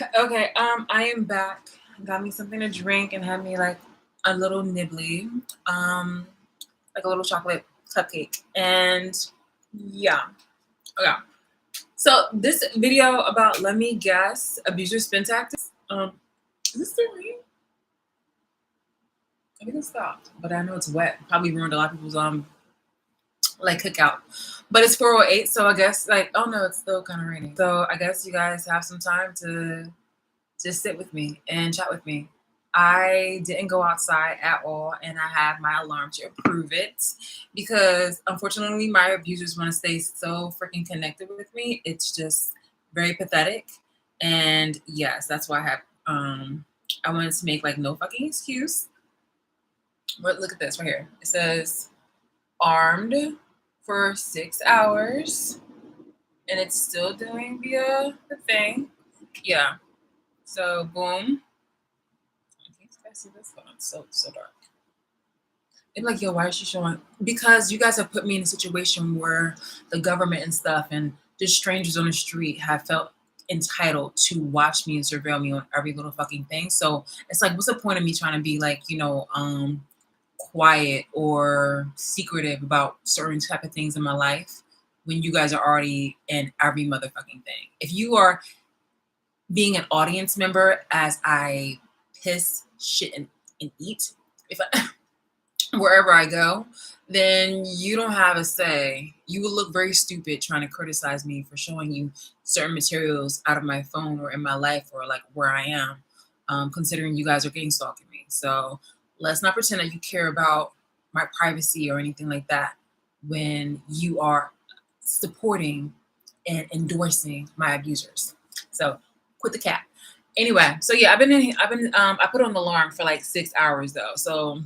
Okay, I am back. Got me something to drink and had me like a little nibbly, um, like a little chocolate cupcake. And yeah, okay. So this video about let me guess abuser spin tactics. Is this still raining? I think it stopped, but I know it's wet. Probably ruined a lot of people's like cookout. But it's 4:08, so I guess like oh no, it's still kind of raining. So I guess you guys have some time to just sit with me and chat with me. I didn't go outside at all, and I have my alarm to approve it because unfortunately, my abusers want to stay so freaking connected with me. It's just very pathetic. And yes, that's why I wanted to make like no fucking excuse. But look at this right here. It says armed for 6 hours, and it's still doing the thing. Yeah. So boom. I see this one. It's so dark. And like, yo, why is she showing? Because you guys have put me in a situation where the government and stuff and just strangers on the street have felt entitled to watch me and surveil me on every little fucking thing. So it's like, what's the point of me trying to be like, quiet or secretive about certain type of things in my life when you guys are already in every motherfucking thing? If you are being an audience member as I piss, shit, and eat, if I, wherever I go, then you don't have a say. You would look very stupid trying to criticize me for showing you certain materials out of my phone or in my life or like where I am, considering you guys are gang stalking me. So let's not pretend that you care about my privacy or anything like that when you are supporting and endorsing my abusers. So quit the cap. Anyway, so yeah, I put on an alarm for like 6 hours though. So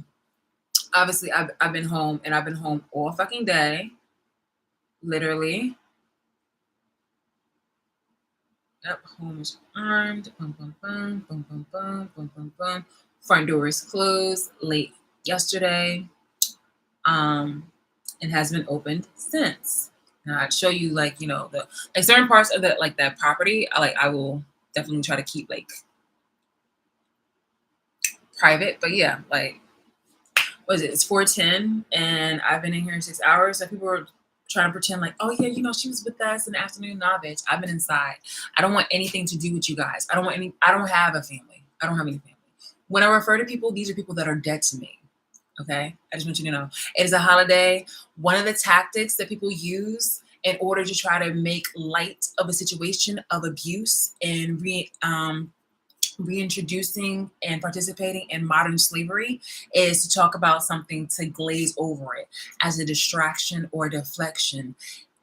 obviously I've been home and I've been home all fucking day, literally. Yep, home is armed. Bum, bum, bum, bum, bum, bum, bum, bum, bum. Front door is closed late yesterday, um, and has been opened since. And I'd show you like the like certain parts of that like that property. I will definitely try to keep like private, but yeah, like what is it? It's 4:10, and I've been in here 6 hours. So people are trying to pretend like, oh yeah, she was with us in the afternoon. Nah, bitch, I've been inside. I don't want anything to do with you guys. I don't have a family. I don't have any family. When I refer to people, these are people that are dead to me. Okay, I just want you to know it is a holiday. One of the tactics that people use in order to try to make light of a situation of abuse and reintroducing and participating in modern slavery is to talk about something to glaze over it as a distraction or deflection,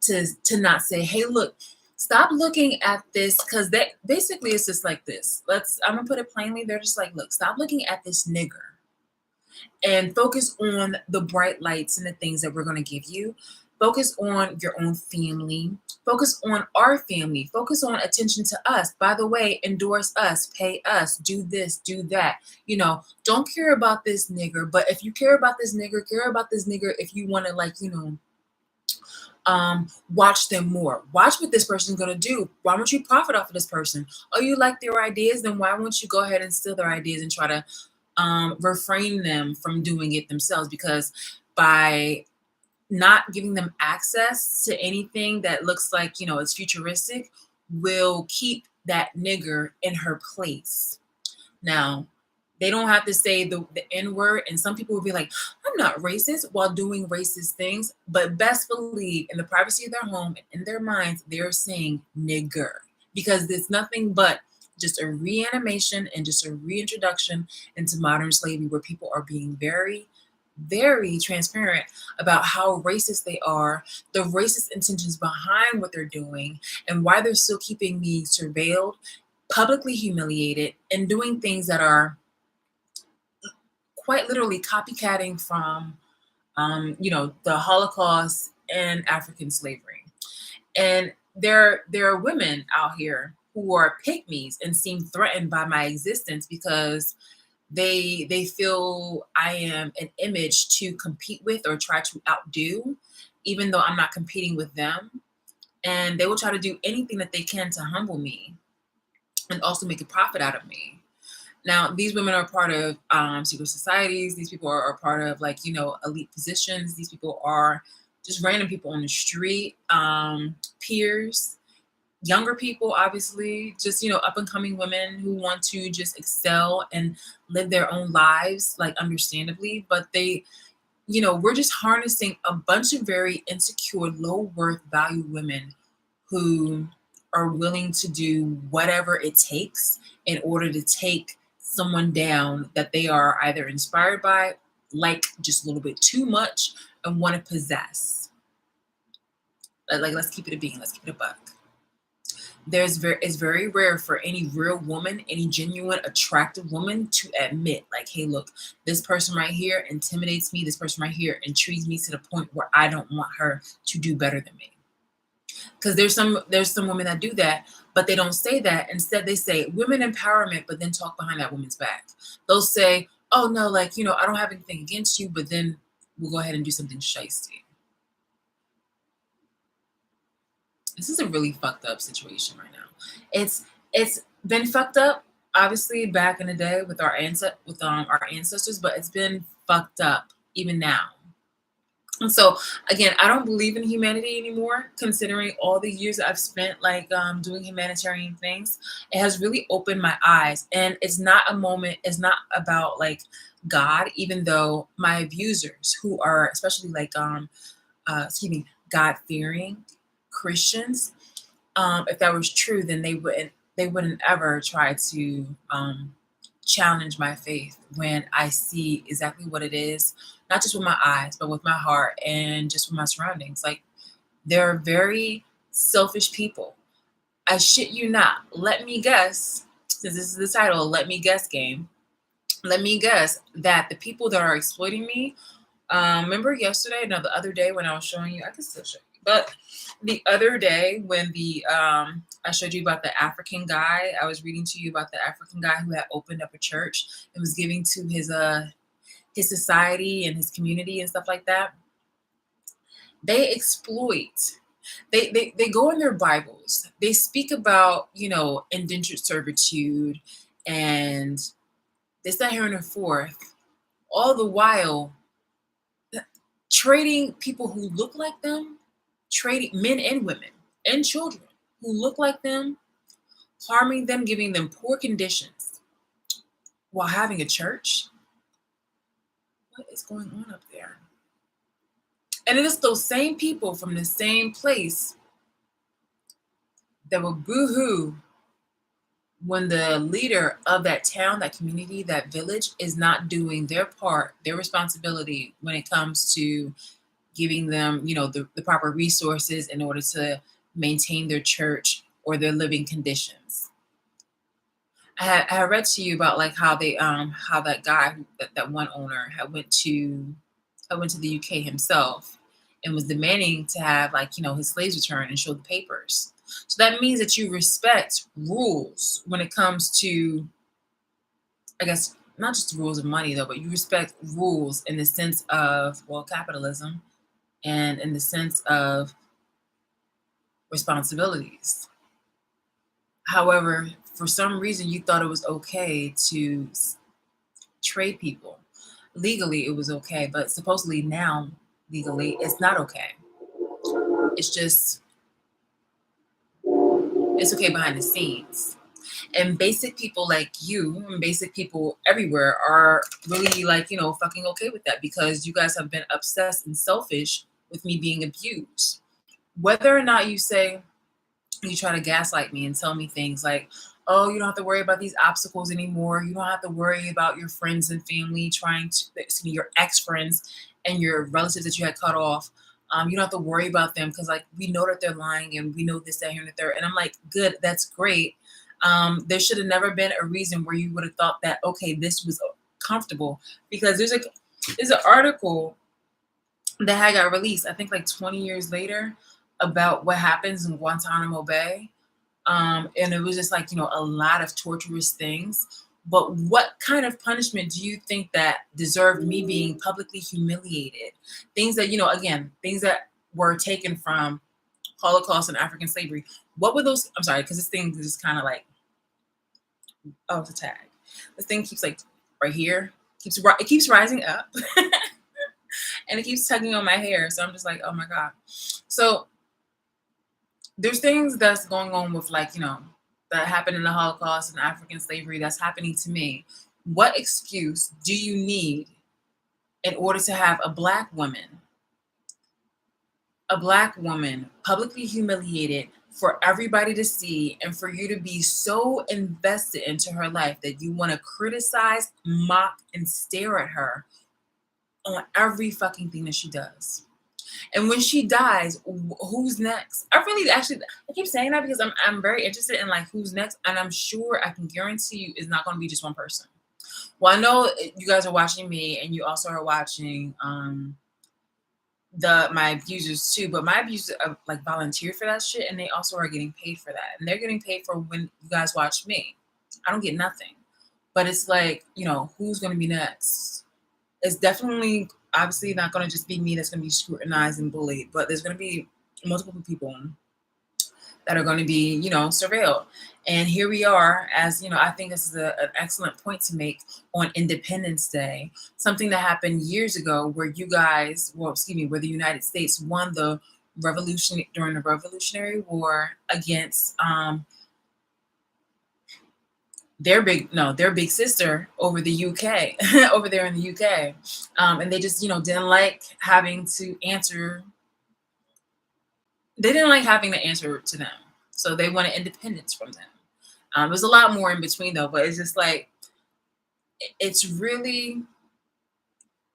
to not say, hey, look, stop looking at this, because that basically it's just like this. I'm gonna put it plainly. They're just like, look, stop looking at this nigger and focus on the bright lights and the things that we're going to give you. Focus on your own family. Focus on our family. Focus on attention to us. By the way, endorse us, pay us, do this, do that. Don't care about this nigger. But if you care about this nigger, care about this nigger if you want to, like, watch them more. Watch what this person's gonna do. Why won't you profit off of this person? Oh, you like their ideas? Then why won't you go ahead and steal their ideas and try to refrain them from doing it themselves? Because by not giving them access to anything that looks like it's futuristic, will keep that nigger in her place. Now, they don't have to say the N word, and some people will be like, I'm not racist while doing racist things, but best believe in the privacy of their home and in their minds, they're saying nigger, because there's nothing but just a reanimation and just a reintroduction into modern slavery where people are being very, very transparent about how racist they are, the racist intentions behind what they're doing, and why they're still keeping me surveilled, publicly humiliated, and doing things that are quite literally copycatting from, the Holocaust and African slavery. And there are women out here who are pygmies and seem threatened by my existence because they feel I am an image to compete with or try to outdo, even though I'm not competing with them. And they will try to do anything that they can to humble me. and also make a profit out of me. Now, these women are part of secret societies. These people are part of, like, elite positions. These people are just random people on the street, peers, younger people, obviously, just, up and coming women who want to just excel and live their own lives, like, understandably. But we're just harnessing a bunch of very insecure, low worth value women who are willing to do whatever it takes in order to take someone down that they are either inspired by, like just a little bit too much, and want to possess. Like, let's keep it a bean, let's keep it a buck. It's very rare for any real woman, any genuine, attractive woman to admit, like, hey, look, this person right here intimidates me. This person right here intrigues me to the point where I don't want her to do better than me. Because there's some women that do that, but they don't say that. Instead, they say women empowerment, but then talk behind that woman's back. They'll say, oh no, like, I don't have anything against you, but then we'll go ahead and do something shiesty. This is a really fucked up situation right now. It's been fucked up, obviously, back in the day with our ancestors, but it's been fucked up even now. And so, again, I don't believe in humanity anymore, considering all the years I've spent, like, doing humanitarian things. It has really opened my eyes. And it's not about, like, God, even though my abusers, who are especially, like, God-fearing Christians, if that was true, then they wouldn't ever try to challenge my faith when I see exactly what it is, not just with my eyes, but with my heart and just with my surroundings. Like, they're very selfish people. I shit you not. Let me guess, since this is the title, Let Me Guess game. Let me guess that the people that are exploiting me, remember yesterday, no, the other day when I was showing you, I can still show you, but the other day when I showed you about the African guy, I was reading to you about the African guy who had opened up a church and was giving to his society and his community and stuff like that. They exploit. They go in their Bibles. They speak about, indentured servitude and this, that, here, and the fourth, all the while trading people who look like them, trading men and women and children who look like them, harming them, giving them poor conditions while having a church. What is going on up there? And it is those same people from the same place that will boo-hoo when the leader of that town, that community, that village is not doing their part, their responsibility when it comes to giving them, the proper resources in order to maintain their church or their living conditions. I read to you about, like, how they how that guy, that one owner went to the UK himself and was demanding to have, like, his slaves returned and show the papers. So that means that you respect rules when it comes to, I guess, not just the rules of money though, but you respect rules in the sense of, well, capitalism, and in the sense of responsibilities. However, for some reason, you thought it was okay to trade people. Legally, it was okay, but supposedly now, legally, it's not okay. It's okay behind the scenes. And basic people like you and basic people everywhere are really, like, fucking okay with that, because you guys have been obsessed and selfish with me being abused. Whether or not you try to gaslight me and tell me things like, oh, you don't have to worry about these obstacles anymore. You don't have to worry about your friends and family your ex-friends and your relatives that you had cut off. You don't have to worry about them because, like, we know that they're lying and we know this, that, here, and the third. And I'm like, good, that's great. There should have never been a reason where you would have thought that, okay, this was comfortable, because there's an article that had got released, I think, like 20 years later, about what happens in Guantanamo Bay. And it was just, like, a lot of torturous things. But what kind of punishment do you think that deserved me being publicly humiliated? Things that, again, things that were taken from Holocaust and African slavery. What were those? I'm sorry, because this thing is kind of like Oh, it's a tag. This thing keeps like right here. It keeps rising up, and it keeps tugging on my hair. So I'm just like, oh my god. So there's things that's going on with like that happened in the Holocaust and African slavery that's happening to me. What excuse do you need in order to have a black woman publicly humiliated for everybody to see and for you to be so invested into her life that you want to criticize, mock, and stare at her on every fucking thing that she does? And when she dies, who's next? I keep saying that because I'm very interested in like who's next, and I'm sure I can guarantee you it's not going to be just one person. Well, I know you guys are watching me, and you also are watching the my abusers too, but my abusers are like volunteer for that shit, and they also are getting paid for that, and they're getting paid for when you guys watch me. I don't get nothing, but it's like who's going to be next? It's definitely obviously not going to just be me that's going to be scrutinized and bullied, but there's going to be multiple people that are going to be surveilled. And here we are, as I think this is an excellent point to make on Independence Day, something that happened years ago where you guys, well, excuse me, where the United States won the revolution during the Revolutionary War against their big sister over the UK, over there in the UK. And they just, didn't like having to answer. They didn't like having to answer to them. So they wanted independence from them. There's a lot more in between though, but it's just like, it's really,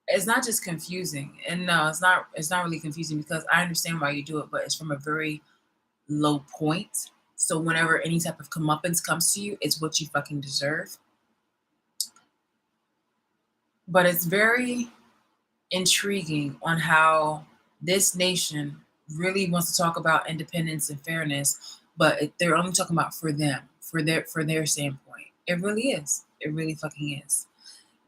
it's not just confusing. And no, it's not really confusing because I understand why you do it, but it's from a very low point. So whenever any type of comeuppance comes to you, it's what you fucking deserve. But it's very intriguing on how this nation really wants to talk about independence and fairness, but they're only talking about for them, for their standpoint. It really is. It really fucking is.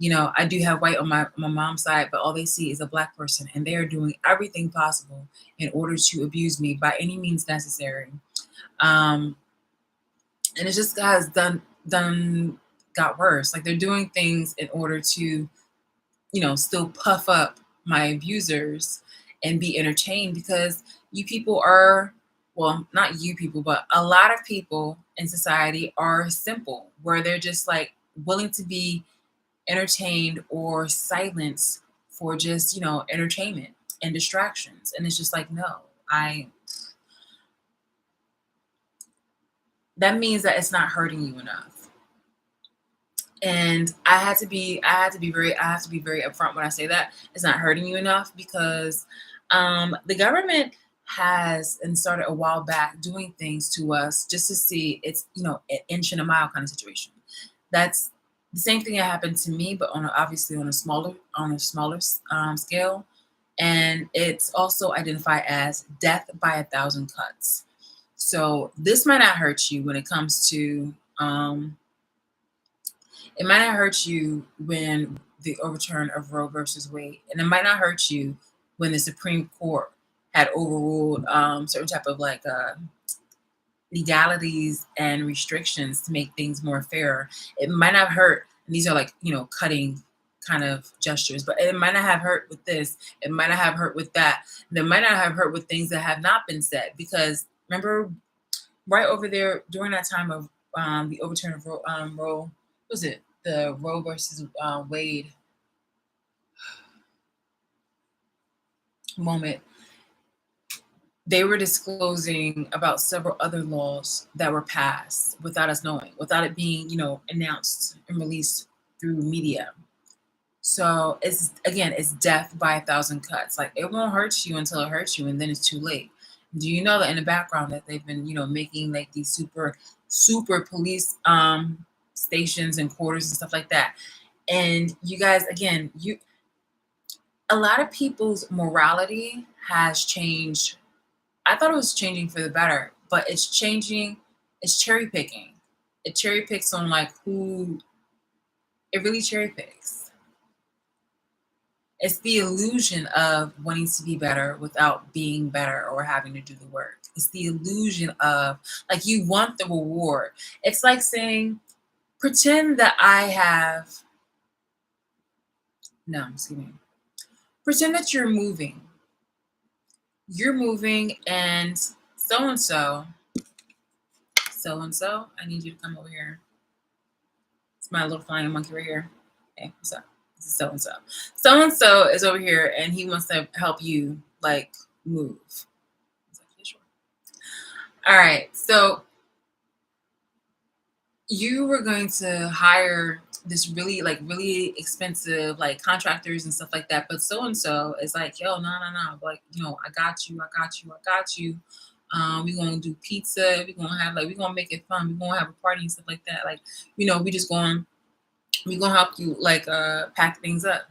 I do have white on my mom's side, but all they see is a black person, and they are doing everything possible in order to abuse me by any means necessary. Um, and it just has got worse. Like they're doing things in order to still puff up my abusers and be entertained because you people are, well, not you people, but a lot of people in society are simple, where they're just like willing to be entertained or silenced for just, entertainment and distractions. And it's just like, no, that means that it's not hurting you enough. And I have to be very upfront when I say that it's not hurting you enough because the government has and started a while back doing things to us just to see it's an inch and a mile kind of situation. That's the same thing that happened to me, but obviously on a smaller scale, and it's also identified as death by 1,000 cuts. So this might not hurt you when it comes to it might not hurt you when the overturn of Roe versus Wade, and it might not hurt you when the Supreme Court had overruled certain type of like legalities and restrictions to make things more fair. It might not hurt. And these are like cutting kind of gestures, but it might not have hurt with this. It might not have hurt with that. It might not have hurt with things that have not been said because remember, right over there during that time of the overturn of Roe, what was it the Roe versus Wade moment? They were disclosing about several other laws that were passed without us knowing, without it being, announced and released through media. So it's death by 1,000 cuts. Like it won't hurt you until it hurts you, and then it's too late. Do you know that in the background that they've been, making like these super police stations and quarters and stuff like that? And you guys, again, a lot of people's morality has changed. I thought it was changing for the better, but it's changing. It's cherry picking. It cherry picks on like who. It really cherry picks. It's the illusion of wanting to be better without being better or having to do the work. It's the illusion of like you want the reward. It's like saying Pretend that I have, no, excuse me. Pretend that you're moving. You're moving and so and so, I need you to come over here. It's my little flying monkey right here. Okay, what's up? This is so and so. So and so is over here and he wants to help you like move. Sure. All right, so you were going to hire this really expensive like contractors and stuff like that, but so and so is like, yo, no, like, I got you. We're gonna do pizza, we're gonna make it fun, we're gonna have a party and stuff like that. Like, we're gonna help you like pack things up.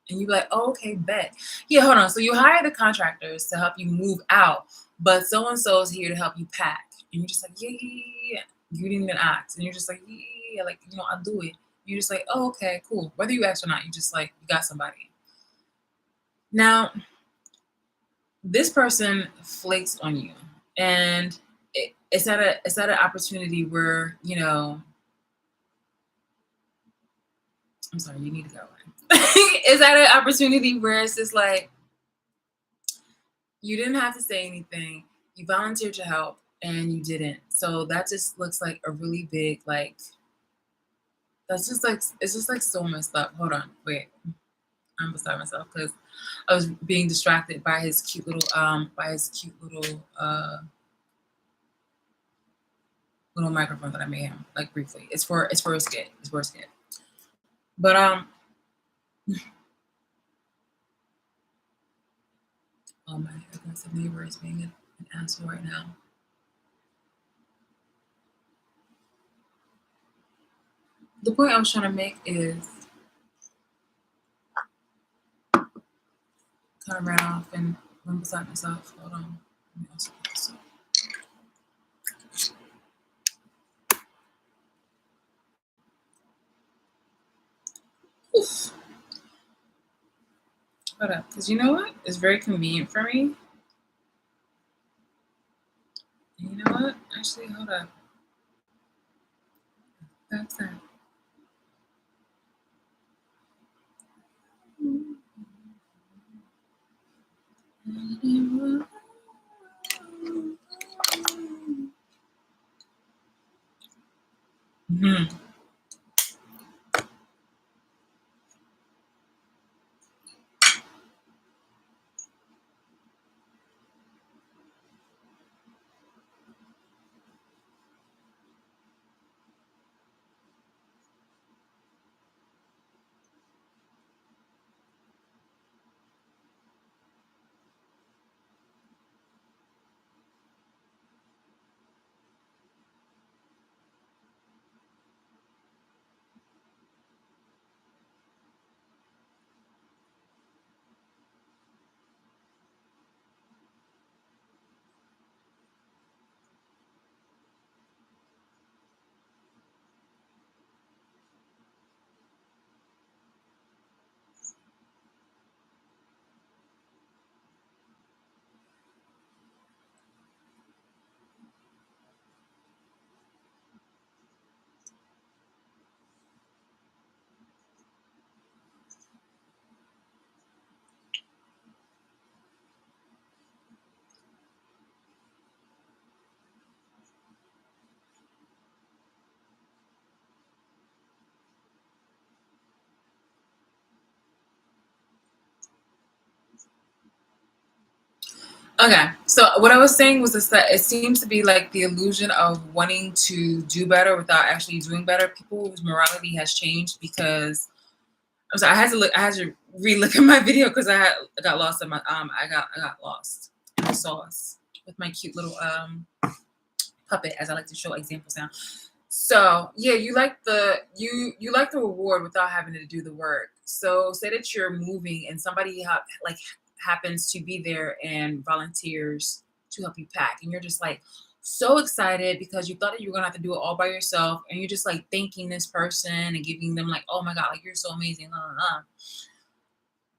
And you be like, oh, okay, bet. Yeah, hold on. So you hire the contractors to help you move out, but so and so is here to help you pack. And you're just like, yeah. You didn't even ask. And you're just like, yeah, like, I'll do it. You're just like, oh, okay, cool. Whether you ask or not, you just like, you got somebody. Now, this person flakes on you. And it's at an opportunity where, I'm sorry, you need to go. It's at an opportunity where it's just like, you didn't have to say anything. You volunteered to help and you didn't. So that just looks like a really big, like, it's just like so messed up. Hold on, wait. I'm beside myself because I was being distracted by his cute little little microphone that I made him, like briefly. It's for a skit. It's for a skit. But oh, my aggressive neighbor is being an asshole right now. The point I was trying to make is kind of ran off and went beside myself. Hold on. Let me also put this up. Oof. Hold up, because you know what? It's very convenient for me. And you know what? Actually, hold up. That's that. Mm-hmm. Okay, so what I was saying was this, that it seems to be like the illusion of wanting to do better without actually doing better. People whose morality has changed because I'm sorry, I had to re-look at my video because I got lost in my I got lost in the sauce with my cute little puppet, as I like to show examples now. So yeah, you like the reward without having to do the work. So say that you're moving and somebody happens to be there and volunteers to help you pack, and you're just like so excited because you thought that you were gonna have to do it all by yourself, and you're just like thanking this person and giving them like, oh my god, like you're so amazing,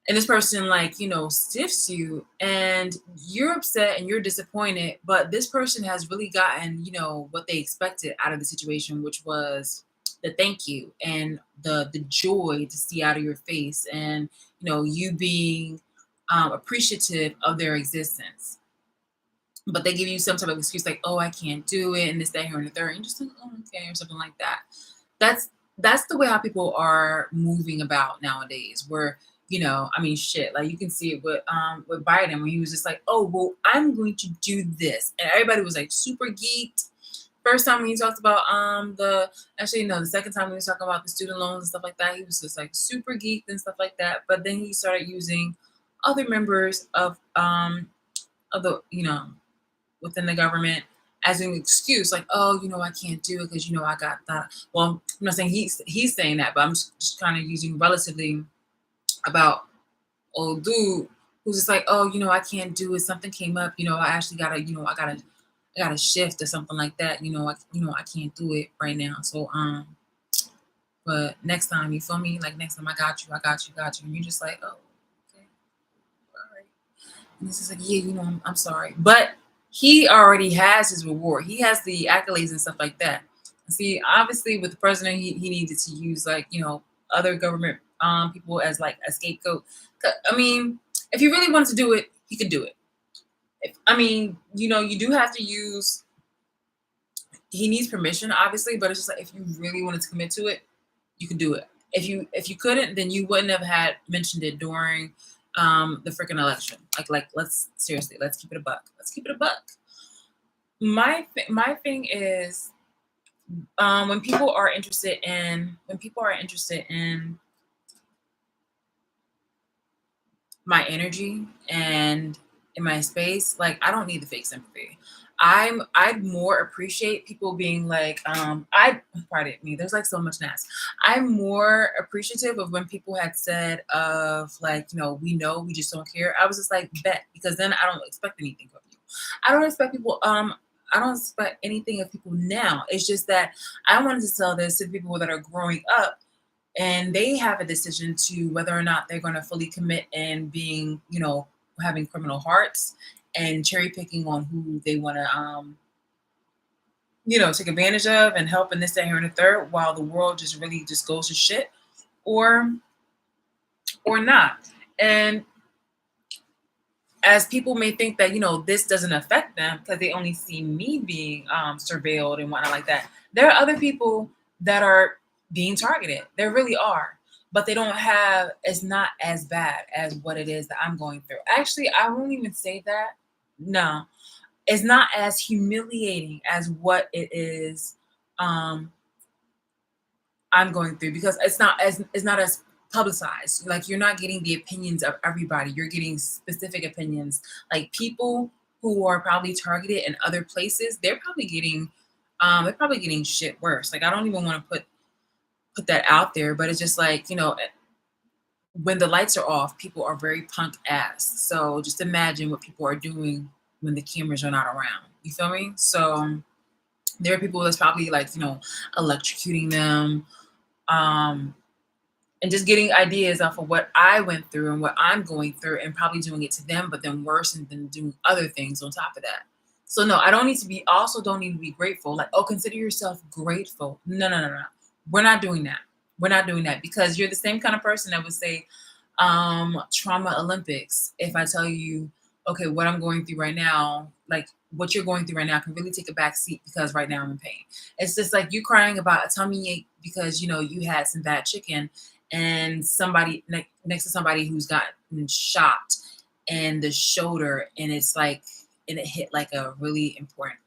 and this person like stiffs you and you're upset and you're disappointed, but this person has really gotten what they expected out of the situation, which was the thank you and the joy to see out of your face, and you being appreciative of their existence. But they give you some type of excuse like, oh, I can't do it, and this, that, here, and the third. And you're just like, oh, okay, or something like that. That's that's the way how people are moving about nowadays. Where, I mean, shit, like you can see it with Biden, when he was just like, oh, well, I'm going to do this. And everybody was like super geeked. First time when he talked about the second time when he was talking about the student loans and stuff like that, he was just like super geeked and stuff like that. But then he started using other members of the within the government as an excuse, like, oh, I can't do it because I got that. Well, I'm not saying he's saying that, but I'm just kind of using relatively about old dude who's just like, oh, I can't do it. Something came up, I actually gotta, I gotta shift or something like that. I can't do it right now. So but next time, you feel me? Like next time, I got you, got you. And you're just like, oh, okay, all right. And it's just like, yeah, I'm sorry. But he already has his reward. He has the accolades and stuff like that. See, obviously with the president, he needed to use like, other government people as like a scapegoat. I mean, if he really wanted to do it, he could do it. You do have to use, he needs permission, obviously, but it's just like if you really wanted to commit to it, you could do it. If you couldn't, then you wouldn't have had mentioned it during the freaking election. Like let's seriously, let's keep it a buck. Let's keep it a buck. My thing is when people are interested in my energy and in my space, like I don't need the fake sympathy. I'd more appreciate people being like, pardon me, there's like so much nasty. I'm more appreciative of when people had said of like, we just don't care. I was just like, bet, because then I don't expect anything from you. I don't expect anything of people now. It's just that I wanted to tell this to people that are growing up and they have a decision to whether or not they're going to fully commit and being, having criminal hearts and cherry picking on who they want to, take advantage of and help in this, that, here, and the third, while the world just really just goes to shit, or not. And as people may think that, this doesn't affect them because they only see me being surveilled and whatnot like that. There are other people that are being targeted. There really are. But they don't have, it's not as bad as what it is that I'm going through. Actually, I won't even say that. No, it's not as humiliating as what it is I'm going through, because it's not as publicized. Like you're not getting the opinions of everybody. You're getting specific opinions. Like people who are probably targeted in other places, they're probably getting shit worse. Like I don't even want to put that out there, but it's just like, when the lights are off, people are very punk ass. So just imagine what people are doing when the cameras are not around. You feel me? So there are people that's probably like, electrocuting them, and just getting ideas off of what I went through and what I'm going through and probably doing it to them, but then worse, and then doing other things on top of that. So no, I don't need to be grateful. Like, oh, consider yourself grateful. No. We're not doing that. We're not doing that, because you're the same kind of person that would say, trauma Olympics. If I tell you, okay, what I'm going through right now, like what you're going through right now can really take a back seat because right now I'm in pain. It's just like you crying about a tummy ache because, you had some bad chicken, and somebody next to somebody who's gotten shot in the shoulder, and it hit like a really important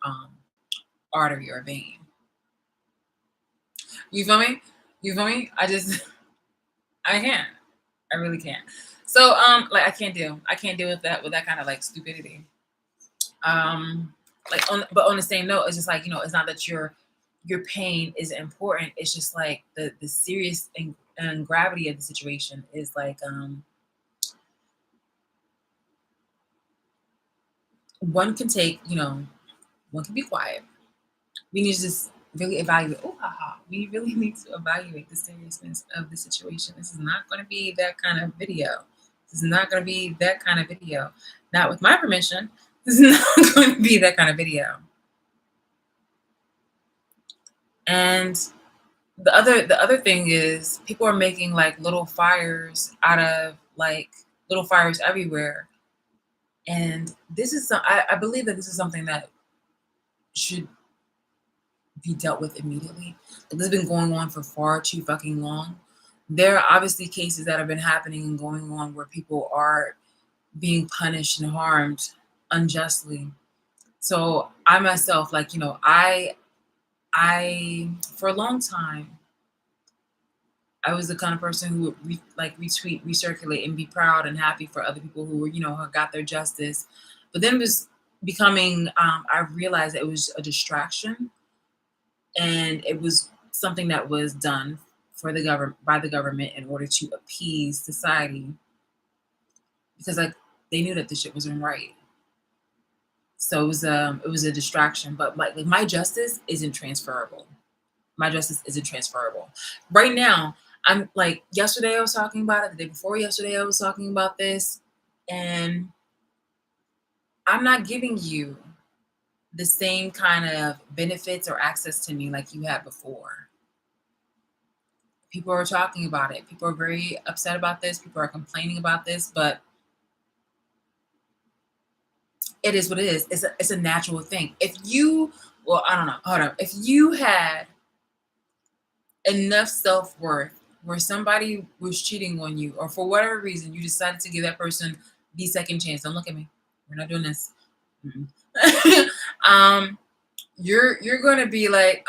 artery or vein. You feel me? I can't. I really can't. So like I can't deal with that kind of like stupidity. But on the same note, it's just like, it's not that your pain is important. It's just like the serious and gravity of the situation is like one can be quiet. We need to just really evaluate. We really need to evaluate the seriousness of the situation. This is not going to be that kind of video. Not with my permission. This is not going to be that kind of video. And The other thing is people are making like little fires out of like little fires everywhere. And I believe that this is something that should be dealt with immediately. This has been going on for far too fucking long. There are obviously cases that have been happening and going on where people are being punished and harmed unjustly. So I myself, like, I for a long time, I was the kind of person who would retweet, recirculate, and be proud and happy for other people who were, who got their justice. But then it was becoming, I realized that it was a distraction, and it was something that was done for the government by the government in order to appease society, because like they knew that this shit wasn't right. So it was a distraction. But like my justice isn't transferable. My justice isn't transferable. Right now, I'm like yesterday I was talking about it, the day before yesterday I was talking about this, and I'm not giving you the same kind of benefits or access to me like you had before. People are talking about it. People are very upset about this. People are complaining about this, but it is what it is. It's a natural thing. Well, I don't know. Hold on. If you had enough self-worth where somebody was cheating on you, or for whatever reason you decided to give that person the second chance, don't look at me, we're not doing this. You're going to be like,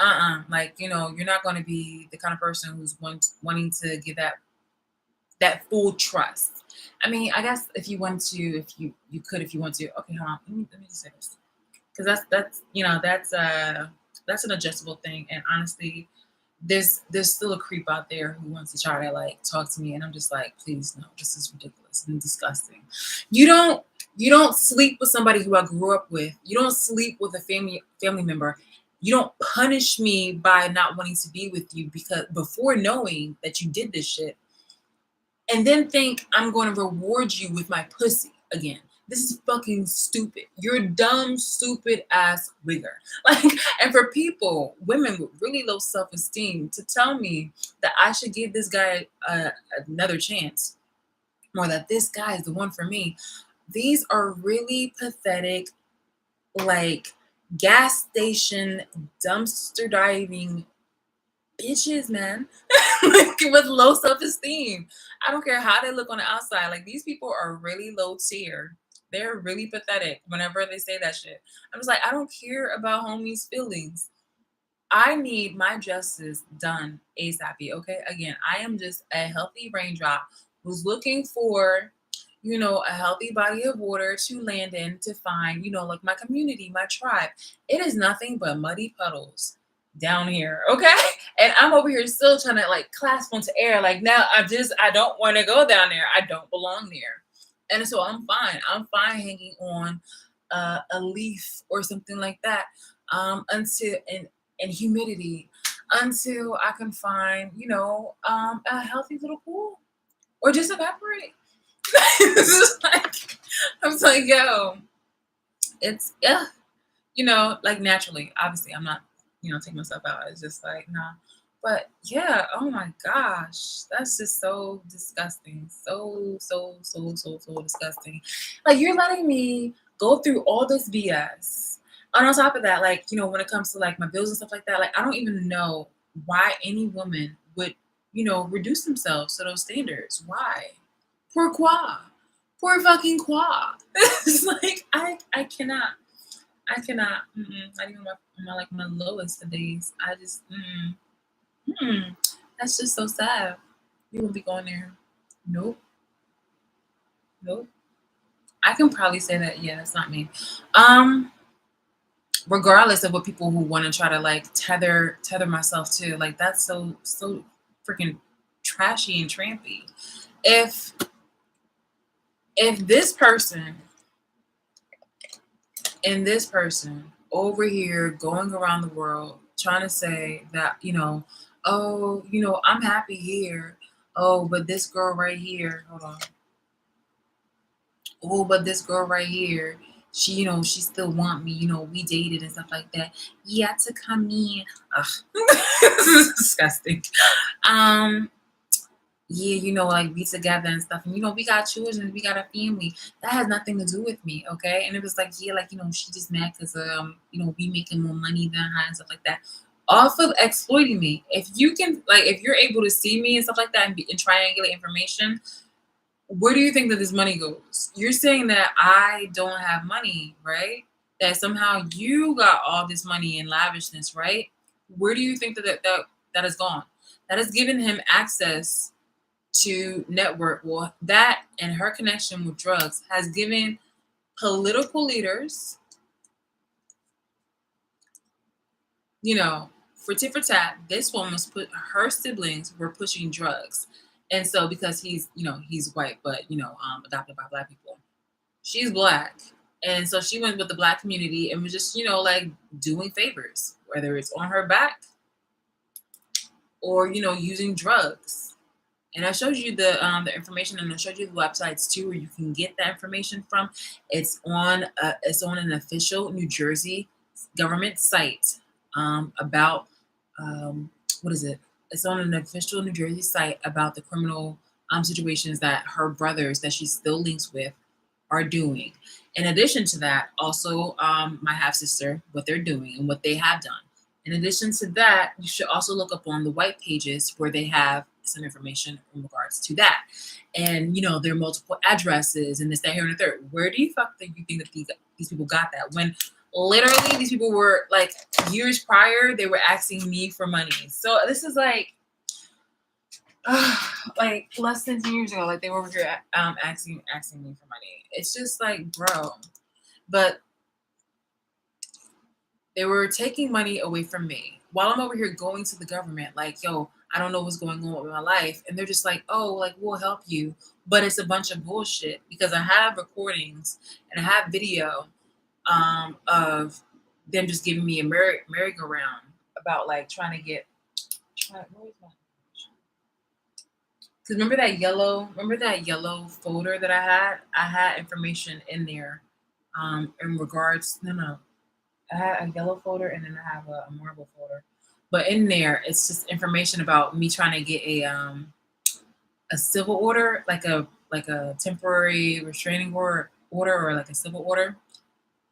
like, you're not going to be the kind of person who's wanting to give that full trust. I mean, I guess if you want to, if you could, if you want to. Okay, hold on, let me just say this, because that's an adjustable thing. And honestly, there's still a creep out there who wants to try to like talk to me, and I'm just like, please no, this is ridiculous and disgusting. You don't sleep with somebody who I grew up with. You don't sleep with a family member. You don't punish me by not wanting to be with you because before knowing that you did this shit, and then think I'm going to reward you with my pussy again. This is fucking stupid. You're a dumb, stupid ass wigger. Like, and for people, women with really low self-esteem, to tell me that I should give this guy another chance, or that this guy is the one for me, these are really pathetic, like gas station dumpster diving bitches, man. Like, with low self-esteem. I don't care how they look on the outside. Like, these people are really low tier. They're really pathetic whenever they say that shit. I'm just like, I don't care about homies' feelings. I need my justice done ASAP. Okay. Again, I am just a healthy raindrop who's looking for, a healthy body of water to land in, to find, like my community, my tribe. It is nothing but muddy puddles down here. Okay. And I'm over here still trying to like clasp onto air. Like, now I don't want to go down there. I don't belong there. And so I'm fine. I'm fine hanging on a leaf or something like that, until and humidity, until I can find, a healthy little pool, or just evaporate. This is like, I'm like, yo, it's, yeah, like naturally. Obviously, I'm not, taking myself out. It's just like, nah. But yeah, oh my gosh, that's just so disgusting. So disgusting. Like, you're letting me go through all this BS. And on top of that, like, when it comes to like my bills and stuff like that, like, I don't even know why any woman would, reduce themselves to those standards. Why? Pourquoi? Poor fucking quoi? It's like, I cannot. I cannot. Not even like my lowest of days. I just. That's just so sad. You won't be going there. Nope. Nope. I can probably say that. Yeah, it's not me. Um, Regardless of what people who want to try to like tether myself to, like, that's so freaking trashy and trampy. If this person and this person over here going around the world trying to say that, oh, I'm happy here. Oh, but this girl right here, hold on. Oh, but this girl right here, She, you know, she still want me, you know, we dated and stuff like that. Yeah, to come in. Ugh. This is disgusting. Um, yeah, you know, like we together and stuff. And you know, we got children, we got a family. That has nothing to do with me, okay? And it was like, yeah, like, you know, she just mad because you know, we making more money than her and stuff like that. Off of exploiting me. If you can, like, if you're able to see me and stuff like that and triangulate information, where do you think that this money goes? You're saying that I don't have money, right? That somehow you got all this money and lavishness, right? Where do you think that has gone? That has given him access to network. Well, that and her connection with drugs has given political leaders, you know, for tit for tat, this woman was put her siblings were pushing drugs. And so because he's, you know, he's white, but you know, adopted by black people. She's black. And so she went with the black community and was just, you know, like doing favors, whether it's on her back or, you know, using drugs. And I showed you the information, and I showed you the websites too, where you can get that information from. It's on an official New Jersey government site about what is it? It's on an official New Jersey site about the criminal situations that her brothers that she still links with are doing. In addition to that, also my half sister, what they're doing and what they have done. In addition to that, you should also look up on the white pages where they have some information in regards to that. And you know, there are multiple addresses and this, that, here, and the third. Where do you think that these people got that? When literally these people were like years prior, they were asking me for money. So this is like less than 10 years ago, like they were over here asking me for money. It's just like, bro. But they were taking money away from me while I'm over here going to the government, like, yo, I don't know what's going on with my life. And they're just like, oh, like, we'll help you. But it's a bunch of bullshit because I have recordings and I have video of them just giving me a merry-go-round about like trying to get. Because remember that yellow folder that I had? I had information in there in regards. No. I had a yellow folder and then I have a marble folder. But in there, it's just information about me trying to get a civil order, like a temporary restraining order or like a civil order.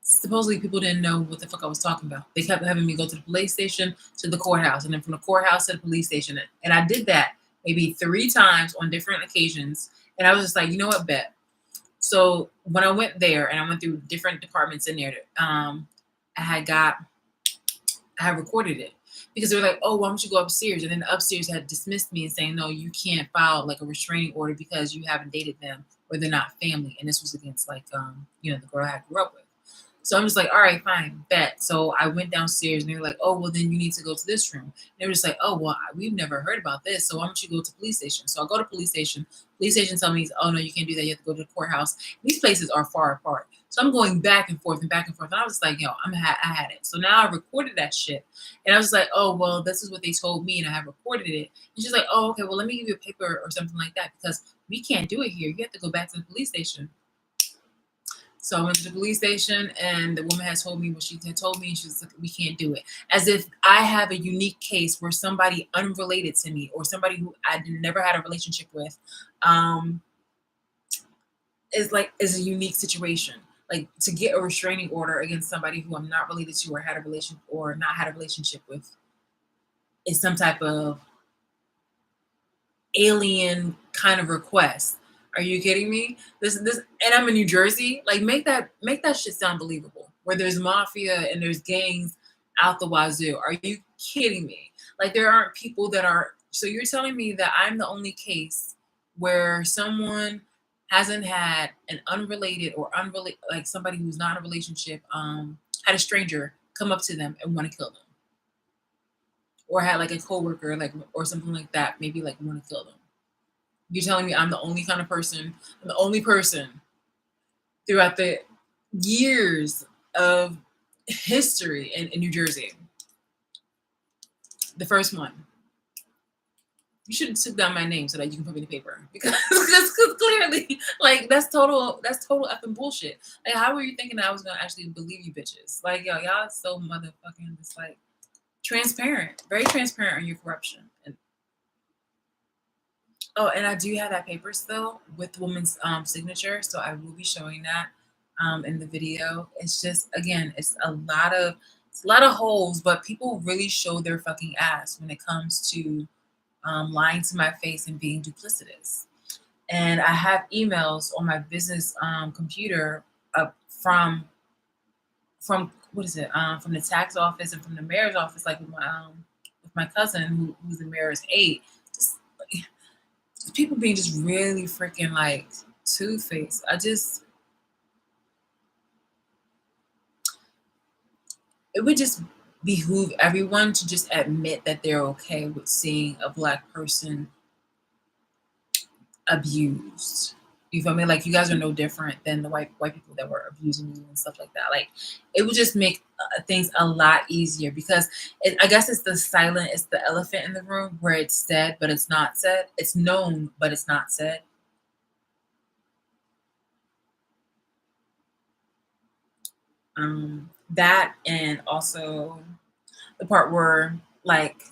Supposedly people didn't know what the fuck I was talking about. They kept having me go to the police station to the courthouse and then from the courthouse to the police station. And I did that maybe 3 times on different occasions. And I was just like, you know what, bet. So when I went there and I went through different departments in there, I had recorded it because they were like, oh, why don't you go upstairs? And then the upstairs had dismissed me and saying, no, you can't file like a restraining order because you haven't dated them or they're not family. And this was against like, you know, the girl I grew up with. So I'm just like, all right, fine, bet. So I went downstairs and they were like, oh, well, then you need to go to this room. And they were just like, oh, well, we've never heard about this. So why don't you go to police station? So I go to police station. Police station tell me, oh, no, you can't do that. You have to go to the courthouse. These places are far apart. So I'm going back and forth and back and forth. And I was like, yo, I had it. So now I recorded that shit. And I was like, oh, well, this is what they told me. And I have recorded it. And she's like, oh, okay, well, let me give you a paper or something like that because we can't do it here. You have to go back to the police station. So I went to the police station and the woman had told me what she had told me. And she was like, we can't do it. As if I have a unique case where somebody unrelated to me or somebody who I never had a relationship with is a unique situation. Like to get a restraining order against somebody who I'm not related to or had a relation or not had a relationship with is some type of alien kind of request. Are you kidding me? This and I'm in New Jersey. Like make that shit sound believable. Where there's mafia and there's gangs out the wazoo. Are you kidding me? Like there aren't people that are. So you're telling me that I'm the only case where someone hasn't had an unrelated or like somebody who's not in a relationship had a stranger come up to them and want to kill them, or had like a coworker like or something like that maybe like want to kill them. You're telling me I'm the only kind of person, I'm the only person throughout the years of history in New Jersey. The first one. You should have took down my name so that you can put me in the paper because clearly, like that's total effing bullshit. Like, how were you thinking that I was gonna actually believe you bitches? Like, yo, y'all are so motherfucking just like transparent, very transparent on your corruption. And oh, and I do have that paper still with the woman's signature, so I will be showing that in the video. It's just again, it's a lot of holes, but people really show their fucking ass when it comes to lying to my face and being duplicitous. And I have emails on my business computer from what is it? From the tax office and from the mayor's office, like with my cousin who's the mayor's aide. Just, just people being just really freaking like two-faced. It would just behoove everyone to just admit that they're okay with seeing a black person abused. You feel me? Like you guys are no different than the white people that were abusing you and stuff like that. Like it would just make things a lot easier because I guess it's it's the elephant in the room where it's said but it's not said. It's known but it's not said. That and also the part where like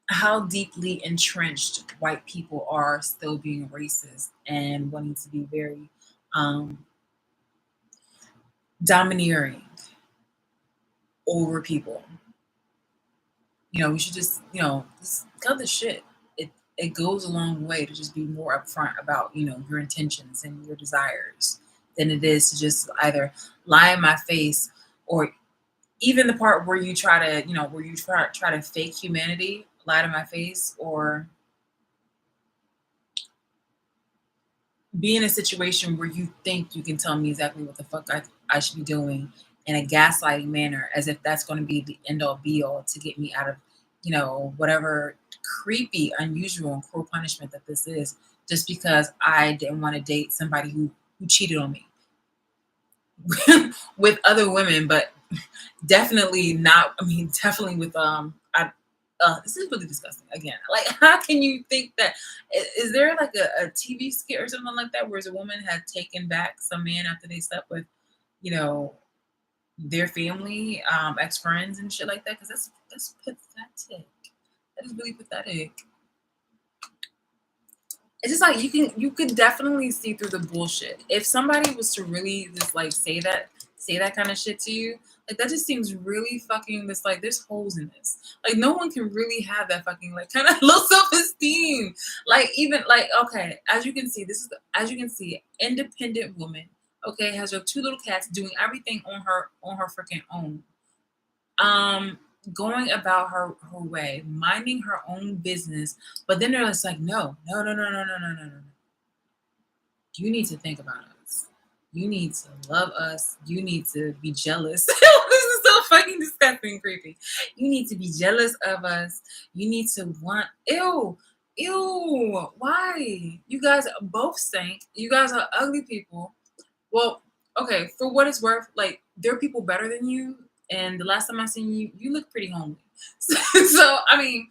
how deeply entrenched white people are still being racist and wanting to be very um, domineering over people. We should just cut the shit. It goes a long way to just be more upfront about your intentions and your desires than it is to just either lie in my face or even the part where you try to try to fake humanity, lie to my face, or be in a situation where you think you can tell me exactly what the fuck I should be doing in a gaslighting manner, as if that's going to be the end all be all to get me out of, whatever creepy, unusual, and cruel punishment that this is, just because I didn't want to date somebody who cheated on me with other women, but definitely not. I mean, definitely with this is really disgusting. Again, like, how can you think that? Is there like a TV skit or something like that where a woman had taken back some man after they slept with, you know, their family, ex friends and shit like that? Because that's pathetic. That is really pathetic. It's just like you could definitely see through the bullshit. If somebody was to really just like say that kind of shit to you, like that just seems really fucking this like there's holes in this. Like no one can really have that fucking like kind of low self-esteem. Like even like okay, as you can see, as you can see, independent woman, okay, has her two little cats doing everything on her freaking own. Going about her way, minding her own business, but then they're just like, no, no, no, no, no, no, no, no, no. You need to think about us. You need to love us. You need to be jealous. This is so fucking disgusting and creepy. You need to be jealous of us. You need to want ew. Why? You guys both stink. You guys are ugly people. Well, okay, for what it's worth, like there are people better than you. And the last time I seen you, you look pretty homely. So I mean,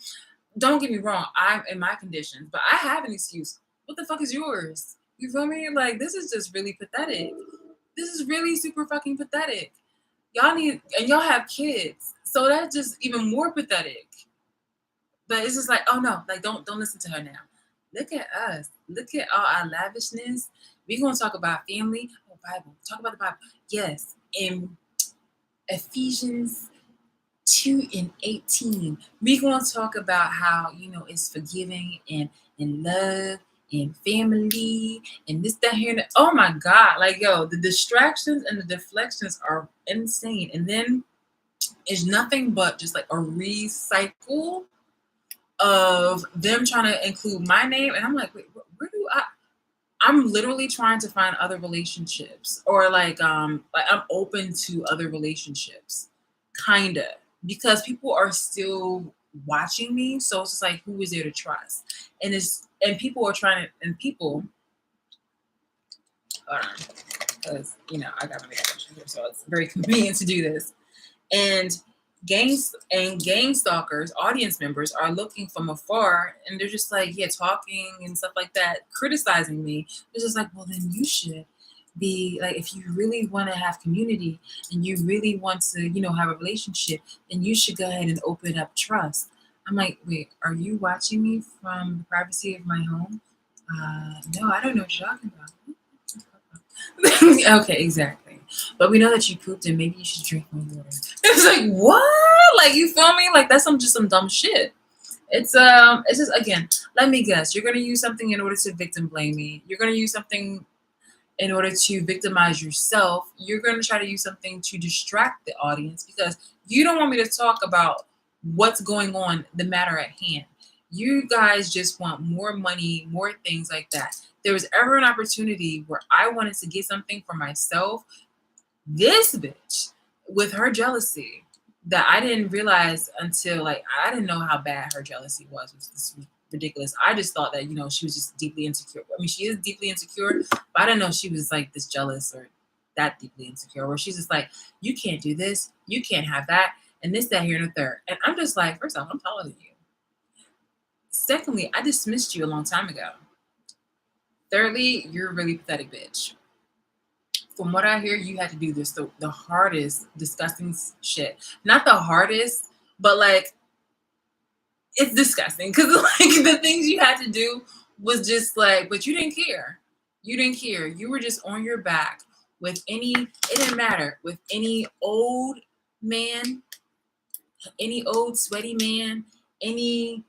don't get me wrong, I'm in my conditions, but I have an excuse. What the fuck is yours? You feel me? Like this is just really pathetic. This is really super fucking pathetic. Y'all need and y'all have kids. So that's just even more pathetic. But it's just like, oh no, like don't listen to her now. Look at us. Look at all our lavishness. We're gonna talk about family. Oh, Bible. Talk about the Bible. Yes. In Ephesians 2:18, we're gonna talk about how it's forgiving and love and family and this, that, here, and that. Oh my god, like yo, the distractions and the deflections are insane. And then it's nothing but just like a recycle of them trying to include my name, and I'm like, wait, where do I'm literally trying to find other relationships, or like I'm open to other relationships, kinda, because people are still watching me. So it's just like, who is there to trust? And people are trying to, and people, because I gotta make a picture here, so it's very convenient to do this. And Gangs and gang stalkers, audience members are looking from afar and they're just like, yeah, talking and stuff like that, criticizing me. It's just like, well, then you should be like, if you really want to have community and you really want to, have a relationship, then you should go ahead and open up trust. I'm like, wait, are you watching me from the privacy of my home? No, I don't know what you're talking about. Okay, exactly. But we know that you pooped and maybe you should drink more water. It's like, what? Like, you feel me? Like, that's just some dumb shit. It's just, again, let me guess. You're gonna use something in order to victim blame me. You're gonna use something in order to victimize yourself. You're gonna try to use something to distract the audience because you don't want me to talk about what's going on, the matter at hand. You guys just want more money, more things like that. There was ever an opportunity where I wanted to get something for myself. This bitch, with her jealousy, that I didn't realize until, like, I didn't know how bad her jealousy was. This was ridiculous. I just thought that, she was just deeply insecure. I mean, she is deeply insecure, but I didn't know she was like this jealous or that deeply insecure, where she's just like, you can't do this, you can't have that, and this, that, here, and the third. And I'm just like, first off, I'm taller than you. Secondly, I dismissed you a long time ago. Thirdly, you're a really pathetic bitch. From what I hear, you had to do this the hardest, disgusting shit. Not the hardest, but like, it's disgusting because like the things you had to do was just like, but you didn't care. You didn't care. You were just on your back with it didn't matter, with any old man, any old sweaty man, any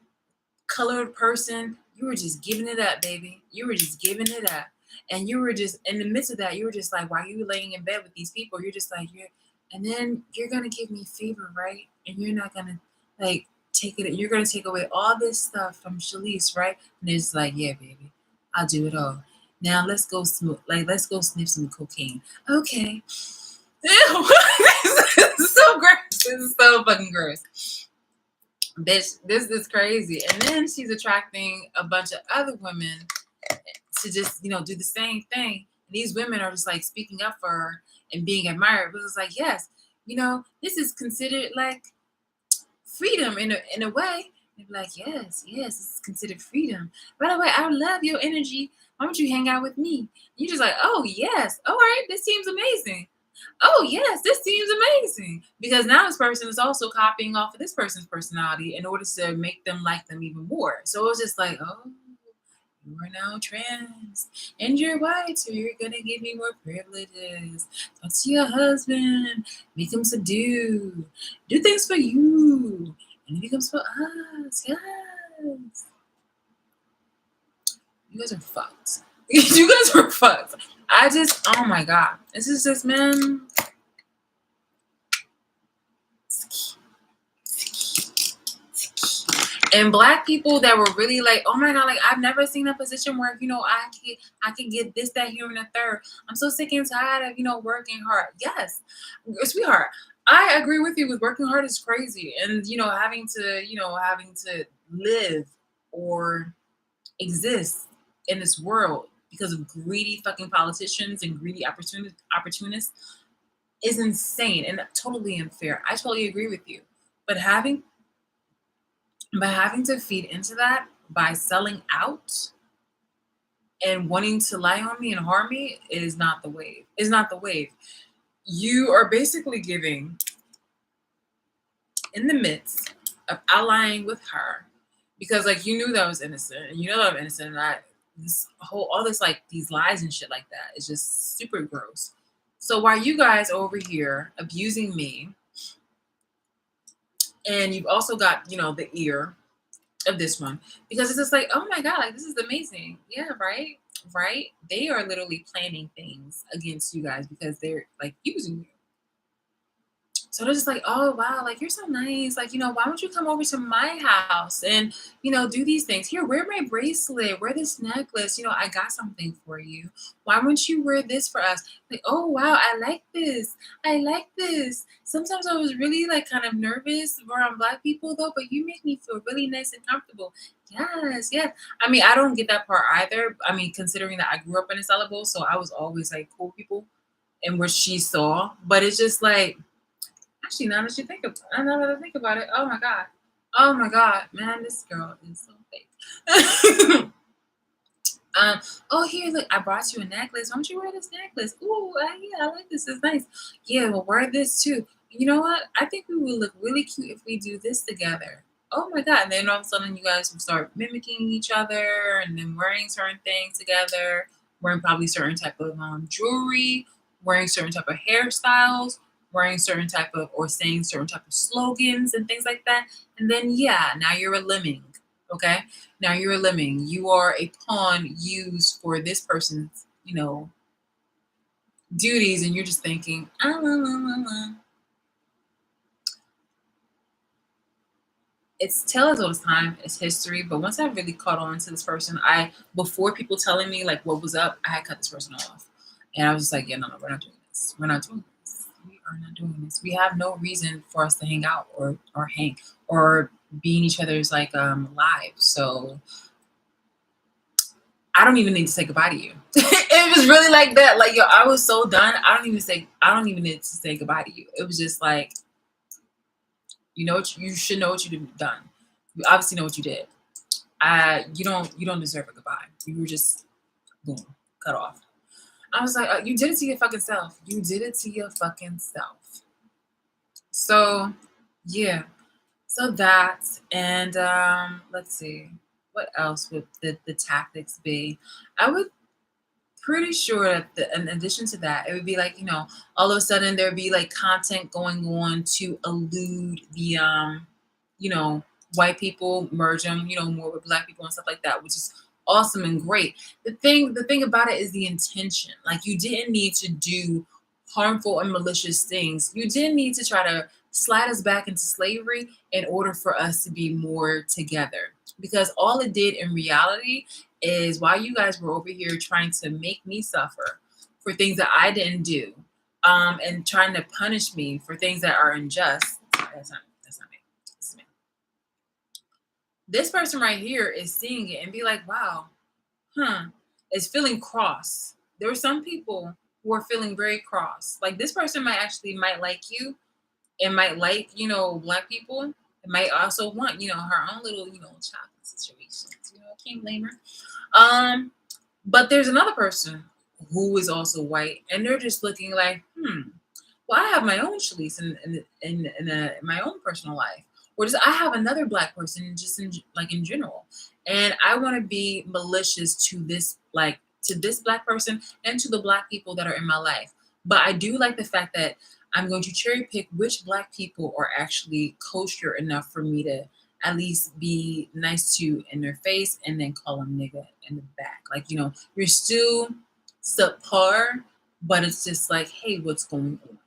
colored person. You were just giving it up, baby. You were just giving it up. And you were just in the midst of that, you were just like, why are you laying in bed with these people? You're just like, and then you're gonna give me fever, right? And you're not gonna like take it, you're gonna take away all this stuff from Shalise, right? And it's like, yeah, baby, I'll do it all. Now let's go smoke, like let's go sniff some cocaine. Okay. Ew. This is so gross. This is so fucking gross. Bitch, this is crazy. And then she's attracting a bunch of other women to just, do the same thing. And these women are just like speaking up for her and being admired. But it's like, yes, this is considered like freedom in a way. They'd be like, yes, this is considered freedom. By the way, I love your energy. Why don't you hang out with me? You're just like, oh yes, all right, this seems amazing. Oh yes, this seems amazing. Because now this person is also copying off of this person's personality in order to make them like them even more. So it's just like, oh, you are now trans and you're white, so you're gonna give me more privileges. Talk to your husband, make him subdue, do things for you, and it becomes for us. Yes, you guys are fucked. You guys are fucked. Oh my god, this is just, man. And Black people that were really like, oh my god, like I've never seen a position where I can get this, that, here, and the third. I'm so sick and tired of working hard. Yes, sweetheart, I agree with you. With working hard is crazy, and having to live or exist in this world because of greedy fucking politicians and greedy opportunists is insane and totally unfair. I totally agree with you, but having to feed into that by selling out and wanting to lie on me and harm me is not the wave. Is not the wave. You are basically giving, in the midst of allying with her, because like you knew that I was innocent, and that I'm innocent, and all this like these lies and shit like that is just super gross. So while you guys are over here abusing me, and you've also got the ear of this one, because it's just like, oh my god, like this is amazing. Yeah, right. They are literally planning things against you guys because they're like using you. So they're just like, oh wow, like you're so nice. Like, why don't you come over to my house and, do these things? Here, wear my bracelet, wear this necklace. I got something for you. Why wouldn't you wear this for us? Like, oh wow, I like this. I like this. Sometimes I was really like kind of nervous around Black people though, but you make me feel really nice and comfortable. Yes. I mean, I don't get that part either. I mean, considering that I grew up in a celibate, so I was always like cool people and what she saw. But it's just like, I Actually, now that I think about it, oh my god, man, this girl is so fake. Um, oh here, look, I brought you a necklace. Why don't you wear this necklace? Ooh, yeah, I like this. It's nice. Yeah, well, wear this too. You know what? I think we would look really cute if we do this together. Oh my god! And then all of a sudden, you guys will start mimicking each other, and then wearing certain things together, wearing probably certain type of jewelry, wearing certain type of hairstyles, wearing certain type of or saying certain type of slogans and things like that. And then yeah, now you're a lemming. Okay, now you're a lemming. You are a pawn used for this person's, duties, and you're just thinking, ah, la, la, la, la. It's tale as old as time, it's history. But once I really caught on to this person, before people telling me like what was up, I had cut this person off, and I was just like, yeah, no, no, we're not doing this. We're not doing this. We are not doing this. We have no reason for us to hang out or hang or be in each other's like lives. So I don't even need to say goodbye to you. It was really like that. Like, yo, I was so done. I don't even need to say goodbye to you. It was just like, you should know what you've done. You obviously know what you did. You don't deserve a goodbye. You were just boom, cut off. I was like, you did it to your fucking self. You did it to your fucking self. So yeah. So that, and let's see, what else would the tactics be? I would pretty sure that in addition to that, it would be like, all of a sudden there'd be like content going on to elude the you know, white people, merge them, more with black people and stuff like that, which is awesome and great. The thing about it is the intention. Like, you didn't need to do harmful and malicious things. You didn't need to try to slide us back into slavery in order for us to be more together. Because all it did in reality is, while you guys were over here trying to make me suffer for things that I didn't do, and trying to punish me for things that are unjust. That's not me. This is me. This person right here is seeing it and be like, wow, is feeling cross. There were some people who are feeling very cross. Like, this person might like you and might like, black people, and might also want, her own little, chocolate situations. I can't blame her. But there's another person who is also white, and they're just looking like, well, I have my own Shalice in my own personal life, or just I have another black person just in general, and I want to be malicious to this black person and to the black people that are in my life. But I do like the fact that I'm going to cherry pick which black people are actually kosher enough for me to at least be nice to in their face, and then call them nigga in the back. Like, you're still subpar, but it's just like, hey, what's going on?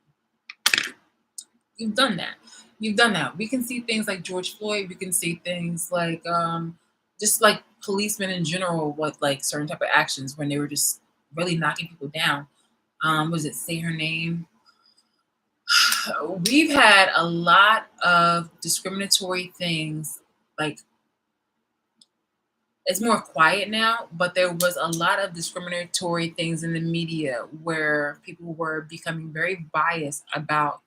You've done that. You've done that. We can see things like George Floyd. We can see things like just like policemen in general with like certain type of actions when they were just really knocking people down. Was it Say Her Name? We've had a lot of discriminatory things. Like, it's more quiet now, but there was a lot of discriminatory things in the media where people were becoming very biased about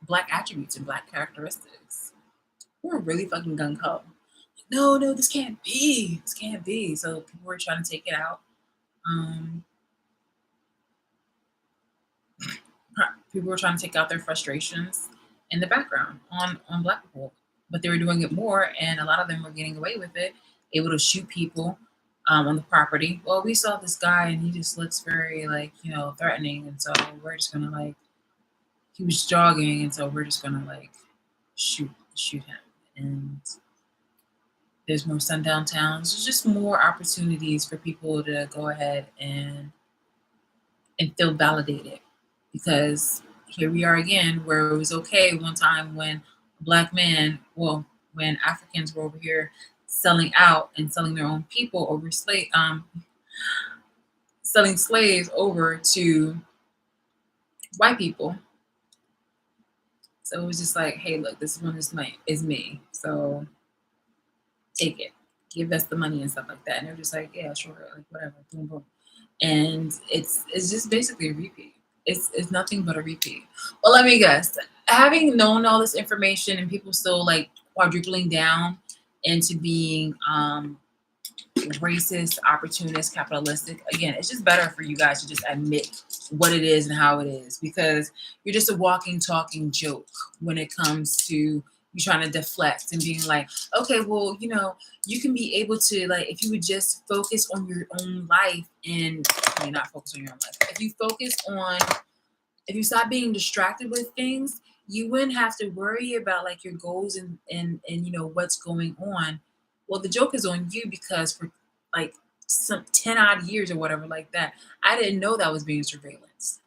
black attributes and black characteristics. We were really fucking gung ho. No, this can't be. This can't be. So people were trying to take it out. People were trying to take out their frustrations in the background on black people, but they were doing it more, and a lot of them were getting away with it, able to shoot people on the property. Well, we saw this guy, and he just looks very like threatening, and so we're just gonna like. He was jogging, and so we're just gonna like shoot him. And there's more sundown towns. There's just more opportunities for people to go ahead and feel validated, because here we are again, where it was okay one time when when Africans were over here selling out and selling their own people over selling slaves over to white people. So it was just like, hey, look, this one is me. So take it, give us the money and stuff like that. And they're just like, yeah, sure, like whatever, boom, boom. and it's just basically a repeat. It's nothing but a repeat. Well, let me guess. Having known all this information and people still like quadrupling down into being racist, opportunist, capitalistic. Again, it's just better for you guys to just admit what it is and how it is, because you're just a walking, talking joke when it comes to you trying to deflect and being like, okay, well, you can be able to, like, if you would just focus on your own life and not focus on your own life. If you stop being distracted with things, you wouldn't have to worry about like your goals and what's going on. Well, the joke is on you, because for like some 10 odd years or whatever like that, I didn't know that was being surveillance.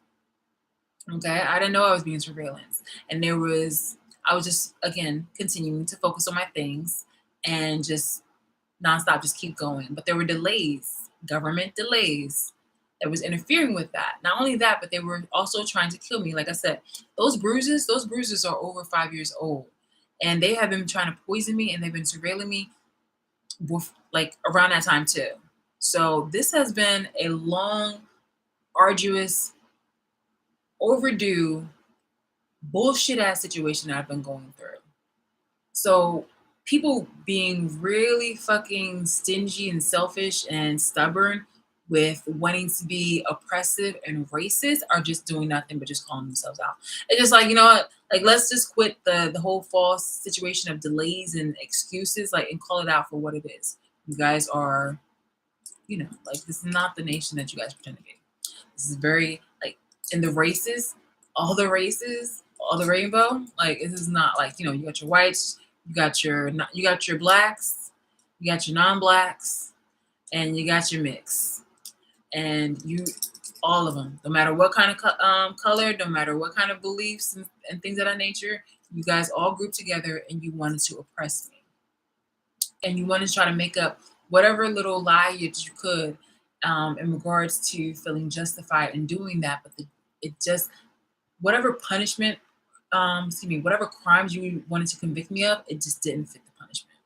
Okay, I didn't know I was being surveillance, and I was just again continuing to focus on my things and just nonstop, just keep going. But there were delays, government delays, that was interfering with that. Not only that, but they were also trying to kill me. Like I said, those bruises are over 5 years old, and they have been trying to poison me, and they've been surveilling me like around that time too. So this has been a long, arduous, overdue, bullshit ass situation that I've been going through. So people being really fucking stingy and selfish and stubborn with wanting to be oppressive and racist are just doing nothing but just calling themselves out. It's just like, you know what? Like, let's just quit the whole false situation of delays and excuses, like, and call it out for what it is. You guys are, like, this is not the nation that you guys pretend to be. This is very like in the races, all the rainbow. Like, this is not like, you got your whites, you got your blacks, you got your non-blacks, and you got your mix, and you all of them, no matter what kind of color, no matter what kind of beliefs and things of that nature, you guys all grouped together and you wanted to oppress me, and you wanted to try to make up whatever little lie you could in regards to feeling justified in doing that. But it just whatever punishment, whatever crimes you wanted to convict me of, it just didn't fit the punishment.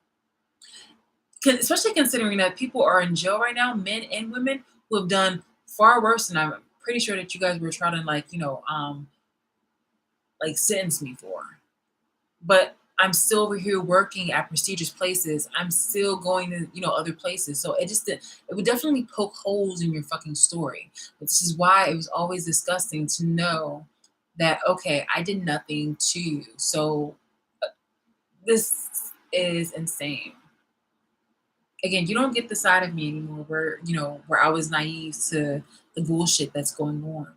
Especially considering that people are in jail right now, men and women, who have done far worse than I'm pretty sure that you guys were trying to like sentence me for. But I'm still over here working at prestigious places. I'm still going to, other places. So it would definitely poke holes in your fucking story. This is why it was always disgusting to know that, okay, I did nothing to you. So this is insane. Again, you don't get the side of me anymore where I was naive to the bullshit that's going on.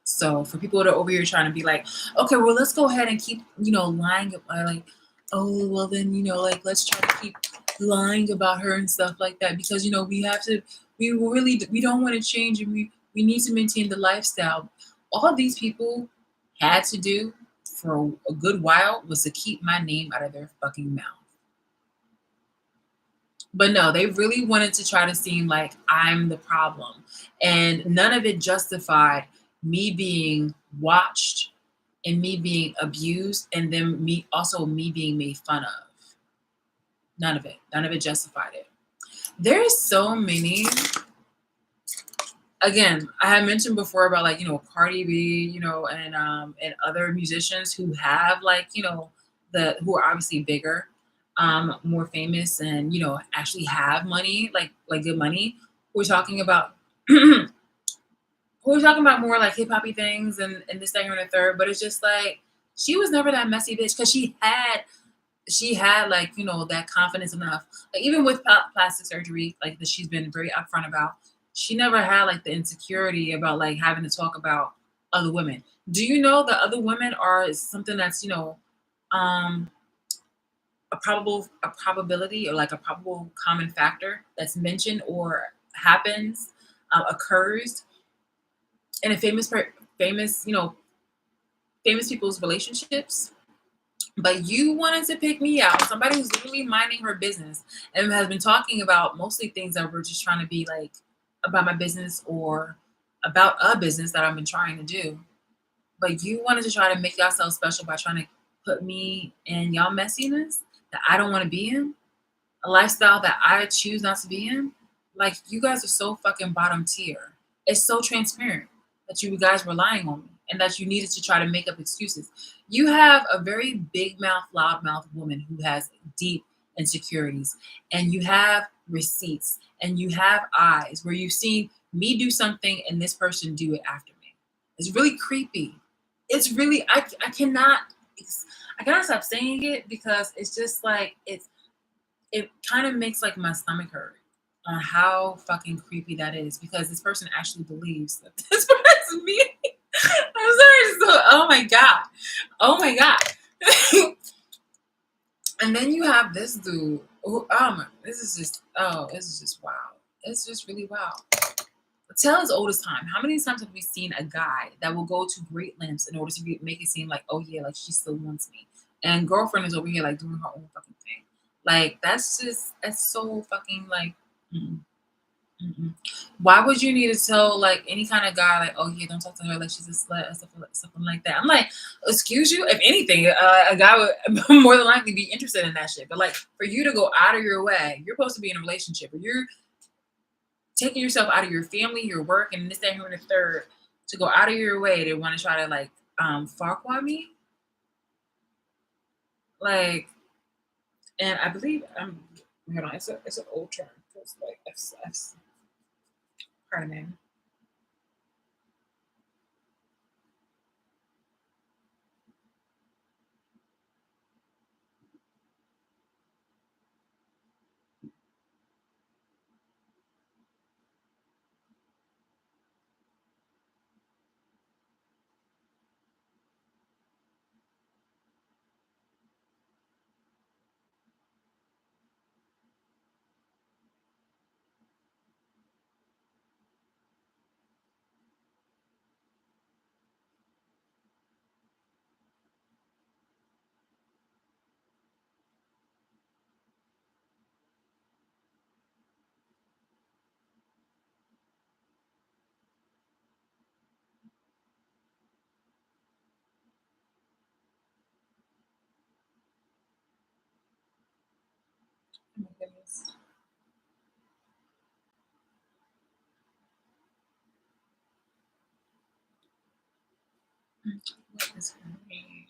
So for people that are over here trying to be like, okay, well, let's go ahead and keep, lying about, like, oh, well then, like, let's try to keep lying about her and stuff like that, because, we don't want to change, and we need to maintain the lifestyle. All these people had to do for a good while was to keep my name out of their fucking mouth. But no, they really wanted to try to seem like I'm the problem. And none of it justified me being watched and me being abused, and then me being made fun of. None of it. None of it justified it. There's so many. Again, I had mentioned before about, like, Cardi B, and other musicians who have, like, who are obviously bigger, more famous, and actually have money, like good money. We're talking about we're talking about more like hip hoppy things and this, that, and the third. But it's just like, she was never that messy bitch, because she had like, that confidence enough. Like, even with plastic surgery, like, that she's been very upfront about, she never had like the insecurity about like having to talk about other women. Do you know that other women are something that's um a probability, or like a probable common factor that's mentioned or happens, occurs in a famous people's relationships? But you wanted to pick me out, somebody who's literally minding her business and has been talking about mostly things that were just trying to be like about my business or about a business that I've been trying to do. But you wanted to try to make yourself special by trying to put me in y'all messiness that I don't want to be in, a lifestyle that I choose not to be in. Like, you guys are so fucking bottom tier. It's so transparent that you guys were lying on me and that you needed to try to make up excuses. You have a very big mouth, loud mouth woman who has deep insecurities, and you have receipts and you have eyes where you've seen me do something and this person do it after me. It's really creepy. It's really, I cannot, I cannot stop saying it because it's just like, it kind of makes like my stomach hurt on how fucking creepy that is because this person actually believes that this person's me. I'm sorry. So, oh my god, oh my god. And then you have this dude. Who, this is just this is just wow. It's just really wow. Tell his oldest time. How many times have we seen a guy that will go to great lengths in order to make it seem like, oh yeah, like she still wants me, and girlfriend is over here like doing her own fucking thing. Like that's so fucking like. Mm, mm-mm. Why would you need to tell like any kind of guy like, oh yeah, don't talk to her like she's a slut or something like that? I'm like, excuse you. If anything, a guy would more than likely be interested in that shit. But like, for you to go out of your way, you're supposed to be in a relationship, or you're taking yourself out of your family, your work, and this, that, and the third, to go out of your way to want to try to like Farquaad me, like, and I believe hold on, it's an old term because like I've pardon me. Oh my goodness. What is her name?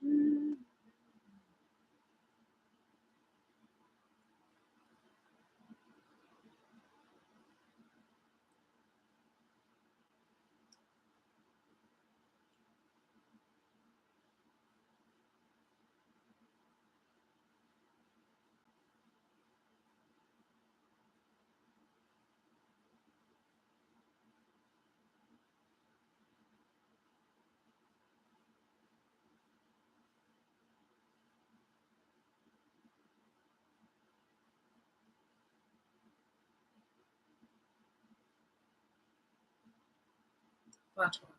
Mm, watch one.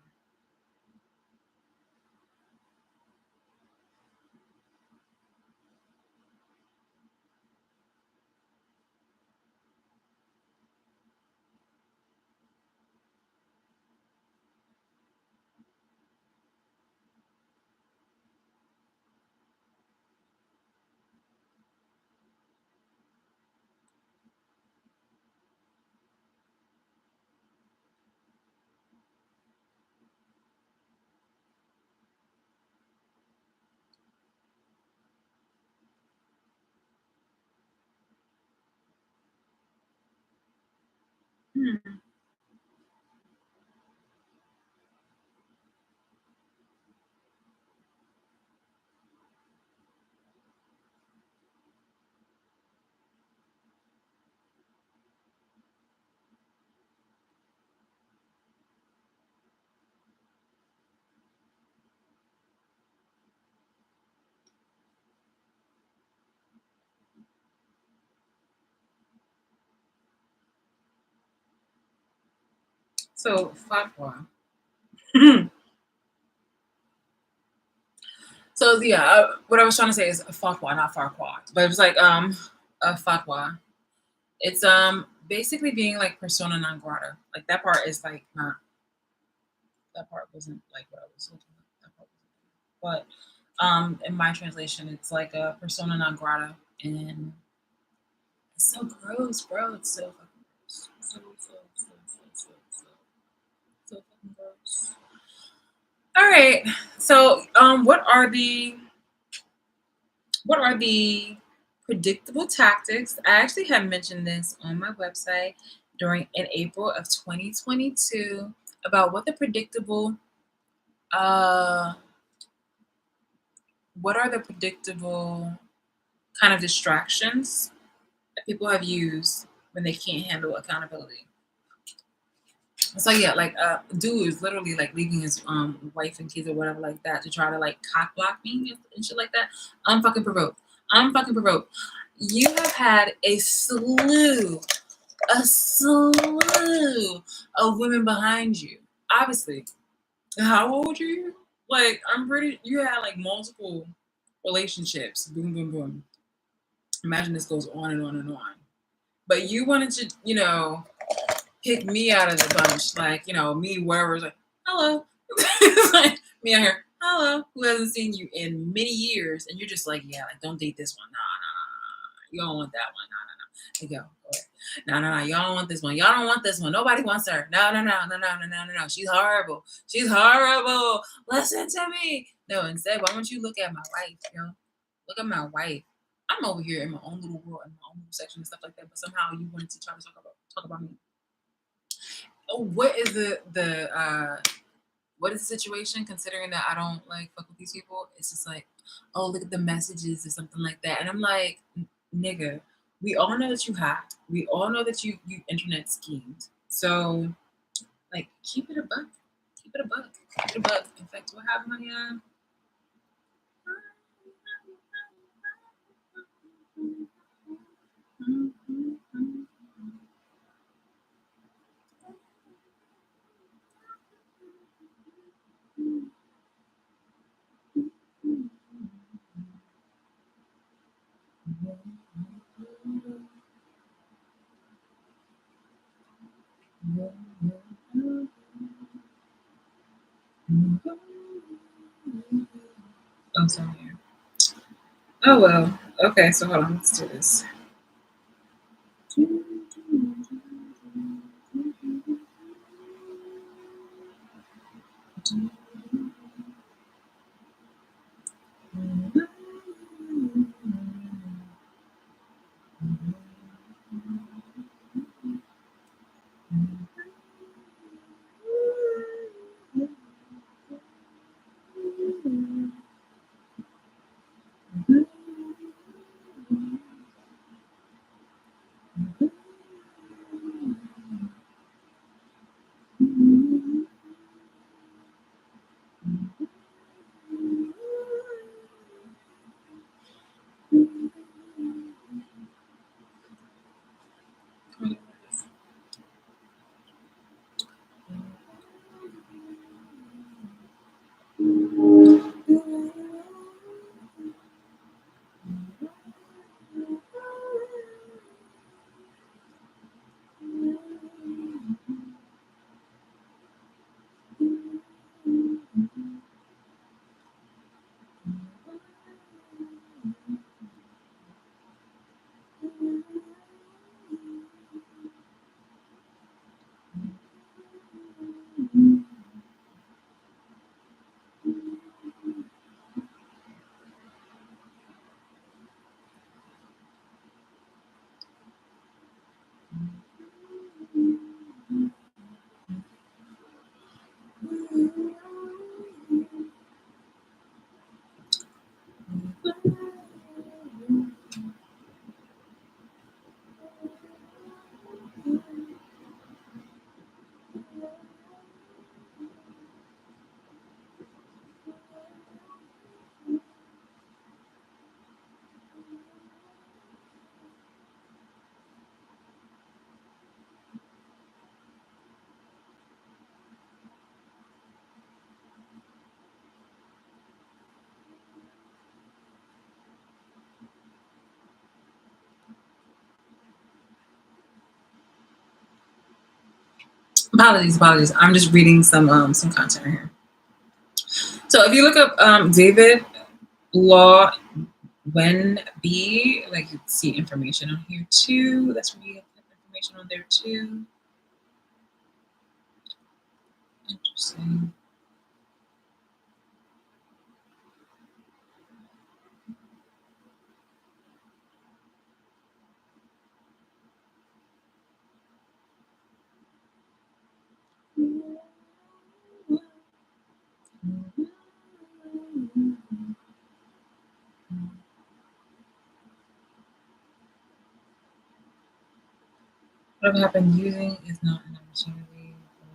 Hmm. So fatwa. So yeah, what I was trying to say is fatwa, not farquad, but it was like a fatwa. It's basically being like persona non grata. Like that part is like not, that part wasn't like what I was looking at. That part wasn't, but in my translation, it's like a persona non grata, and it's so gross, bro. It's so fucking gross. So fucking gross. All right. So what are the predictable tactics? I actually had mentioned this on my website in April of 2022 about uh what are the predictable kind of distractions that people have used when they can't handle accountability. So yeah, like dude is literally like leaving his wife and kids or whatever like that to try to like cock block me and shit like that. I'm fucking provoked. I'm fucking provoked. You have had a slew of women behind you. Obviously. How old are you? Like, I'm pretty you had like multiple relationships. Boom, boom, boom. Imagine this goes on and on and on. But you wanted to, pick me out of the bunch, like, me wherever it's like, hello. It's like me out here, hello, who hasn't seen you in many years, and you're just like, yeah, like don't date this one. Nah, nah, nah. You don't want that one. Nah, nah, nah. They go ahead. No, no, no. Y'all don't want this one. Y'all don't want this one. Nobody wants her. No, no, no, no, no, no, no, no, no. She's horrible. She's horrible. Listen to me. No, instead, why don't you look at my wife, Look at my wife. I'm over here in my own little world, in my own little section and stuff like that. But somehow you wanted to try to talk about me. Oh, what is the situation? Considering that I don't like fuck with these people, it's just like, oh, look at the messages or something like that, and I'm like, nigga, we all know that you hacked. We all know that you internet schemed. So, like, keep it a buck. Keep it a buck. Keep it a buck. In fact, do I have my Oh, sorry. Oh well. Okay, so hold on. Let's do this. Apologies. I'm just reading some content right here. So if you look up David Law Wenby, like you can see information on here too. That's where you get information on there too. Interesting. Whatever happened using is not an opportunity for.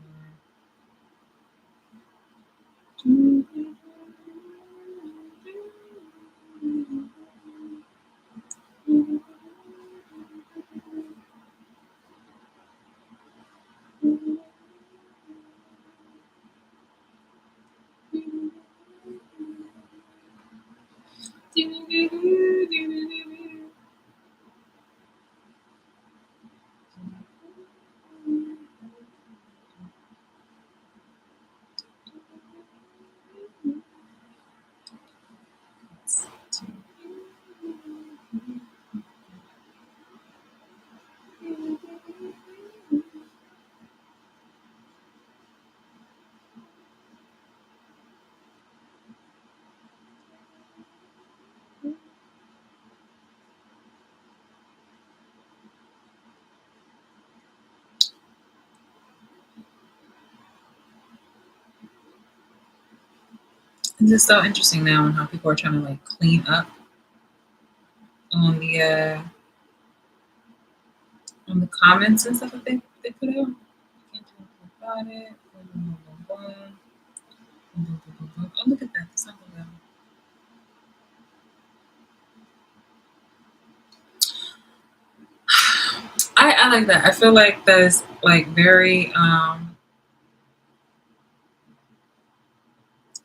It's just so interesting now and how people are trying to like clean up on the comments and stuff that they put out. Can't do anything about it. Oh, look at that. That's not good. I like that. I feel like that is like very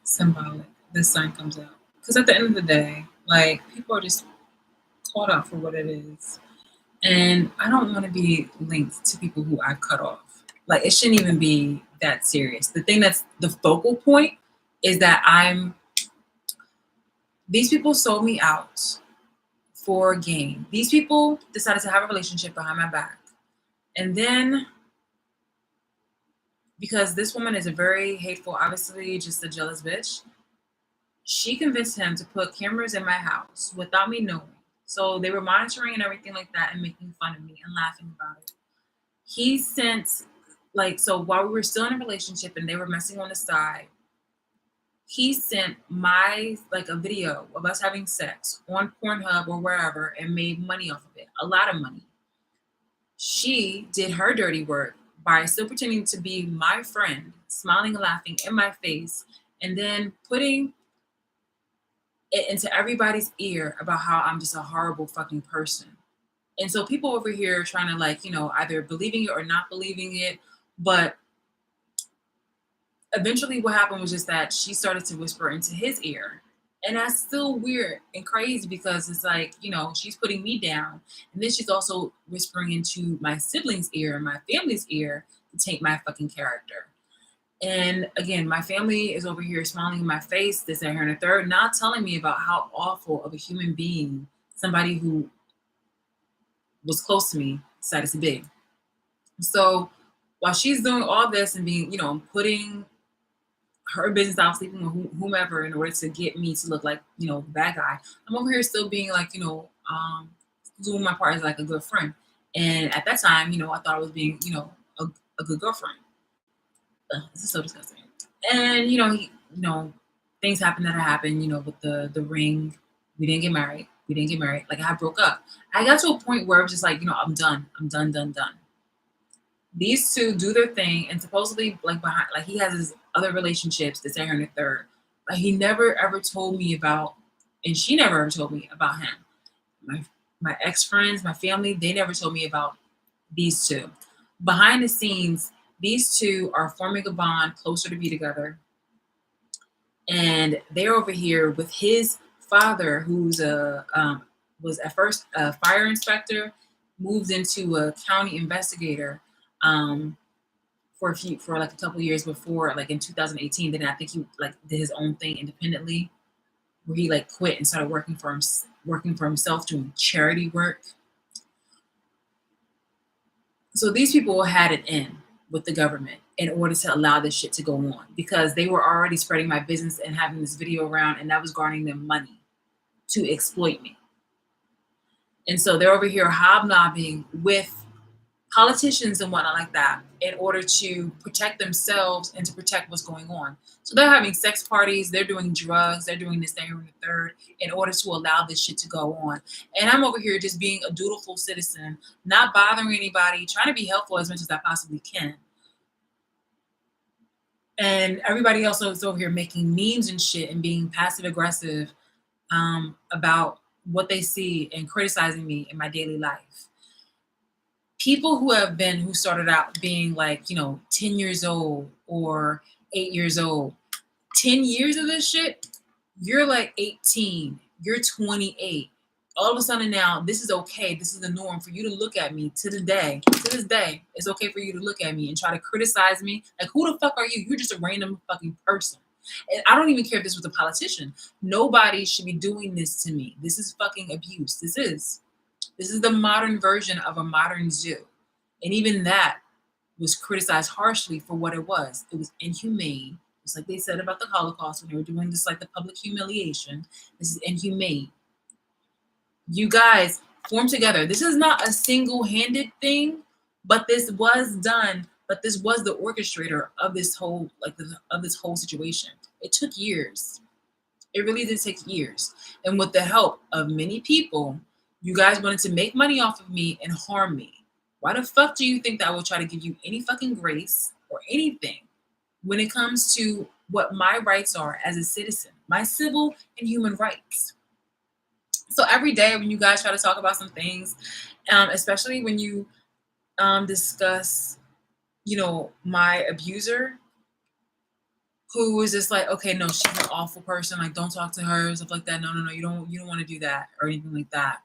symbolic. This sign comes out because at the end of the day, like people are just caught up for what it is, and I don't want to be linked to people who I've cut off. Like it shouldn't even be that serious. The thing that's the focal point is that these people sold me out for gain. These people decided to have a relationship behind my back. And then because this woman is a very hateful, obviously just a jealous bitch, she convinced him to put cameras in my house without me knowing. So they were monitoring and everything like that and making fun of me and laughing about it. He sent so while we were still in a relationship and they were messing on the side, he sent a video of us having sex on Pornhub or wherever and made money off of it, a lot of money. She did her dirty work by still pretending to be my friend, smiling and laughing in my face, and then putting it into everybody's ear about how I'm just a horrible fucking person. And so people over here trying to either believing it or not believing it, but eventually what happened was just that she started to whisper into his ear. And that's still weird and crazy because it's she's putting me down. And then she's also whispering into my siblings' ear and my family's ear to take my fucking character. And again, my family is over here smiling in my face, this, that, here, and a third, not telling me about how awful of a human being somebody who was close to me decided to be. So while she's doing all this and being, putting her business out, sleeping with whomever in order to get me to look like, the bad guy, I'm over here still being doing my part as like a good friend. And at that time, I thought I was being, a good girlfriend. This is so disgusting. And things happened that happened. With the ring, we didn't get married. Like I broke up. I got to a point where it was just like, I'm done. I'm done. These two do their thing, and supposedly behind, he has his other relationships, this, and the third. But he never ever told me about, and she never ever told me about him. My ex friends, my family, they never told me about these two. Behind the scenes, these two are forming a bond closer to be together. And they're over here with his father, who's was at first a fire inspector, moved into a county investigator, for like a couple years before, like in 2018. Then I think he like did his own thing independently, where he like quit and started working for himself, doing charity work. So these people had it in with the government in order to allow this shit to go on, because they were already spreading my business and having this video around, and that was garnering them money to exploit me. And so they're over here hobnobbing with politicians and whatnot like that in order to protect themselves and to protect what's going on. So they're having sex parties, they're doing drugs, they're doing this, thing, and the third in order to allow this shit to go on. And I'm over here just being a dutiful citizen, not bothering anybody, trying to be helpful as much as I possibly can. And everybody else is over here making memes and shit and being passive aggressive about what they see and criticizing me in my daily life. People who started out being like, 10 years old or 8 years old, 10 years of this shit, you're like 18, you're 28. All of a sudden now, this is okay. This is the norm for you to look at me to this day. It's okay for you to look at me and try to criticize me. Like, who the fuck are you? You're just a random fucking person. And I don't even care if this was a politician. Nobody should be doing this to me. This is fucking abuse. This is the modern version of a modern zoo. And even that was criticized harshly for what it was. It was inhumane. Just like they said about the Holocaust when they were doing this, like the public humiliation. This is inhumane. You guys form together. This is not a single-handed thing, but this was done. But this was the orchestrator of this whole, of this whole situation. It took years. It really did take years. And with the help of many people, you guys wanted to make money off of me and harm me. Why the fuck do you think that I will try to give you any fucking grace or anything when it comes to what my rights are as a citizen, my civil and human rights? So every day when you guys try to talk about some things, especially when you discuss, my abuser, who was just like, okay, no, she's an awful person. Like, don't talk to her, stuff like that. No, you don't want to do that or anything like that.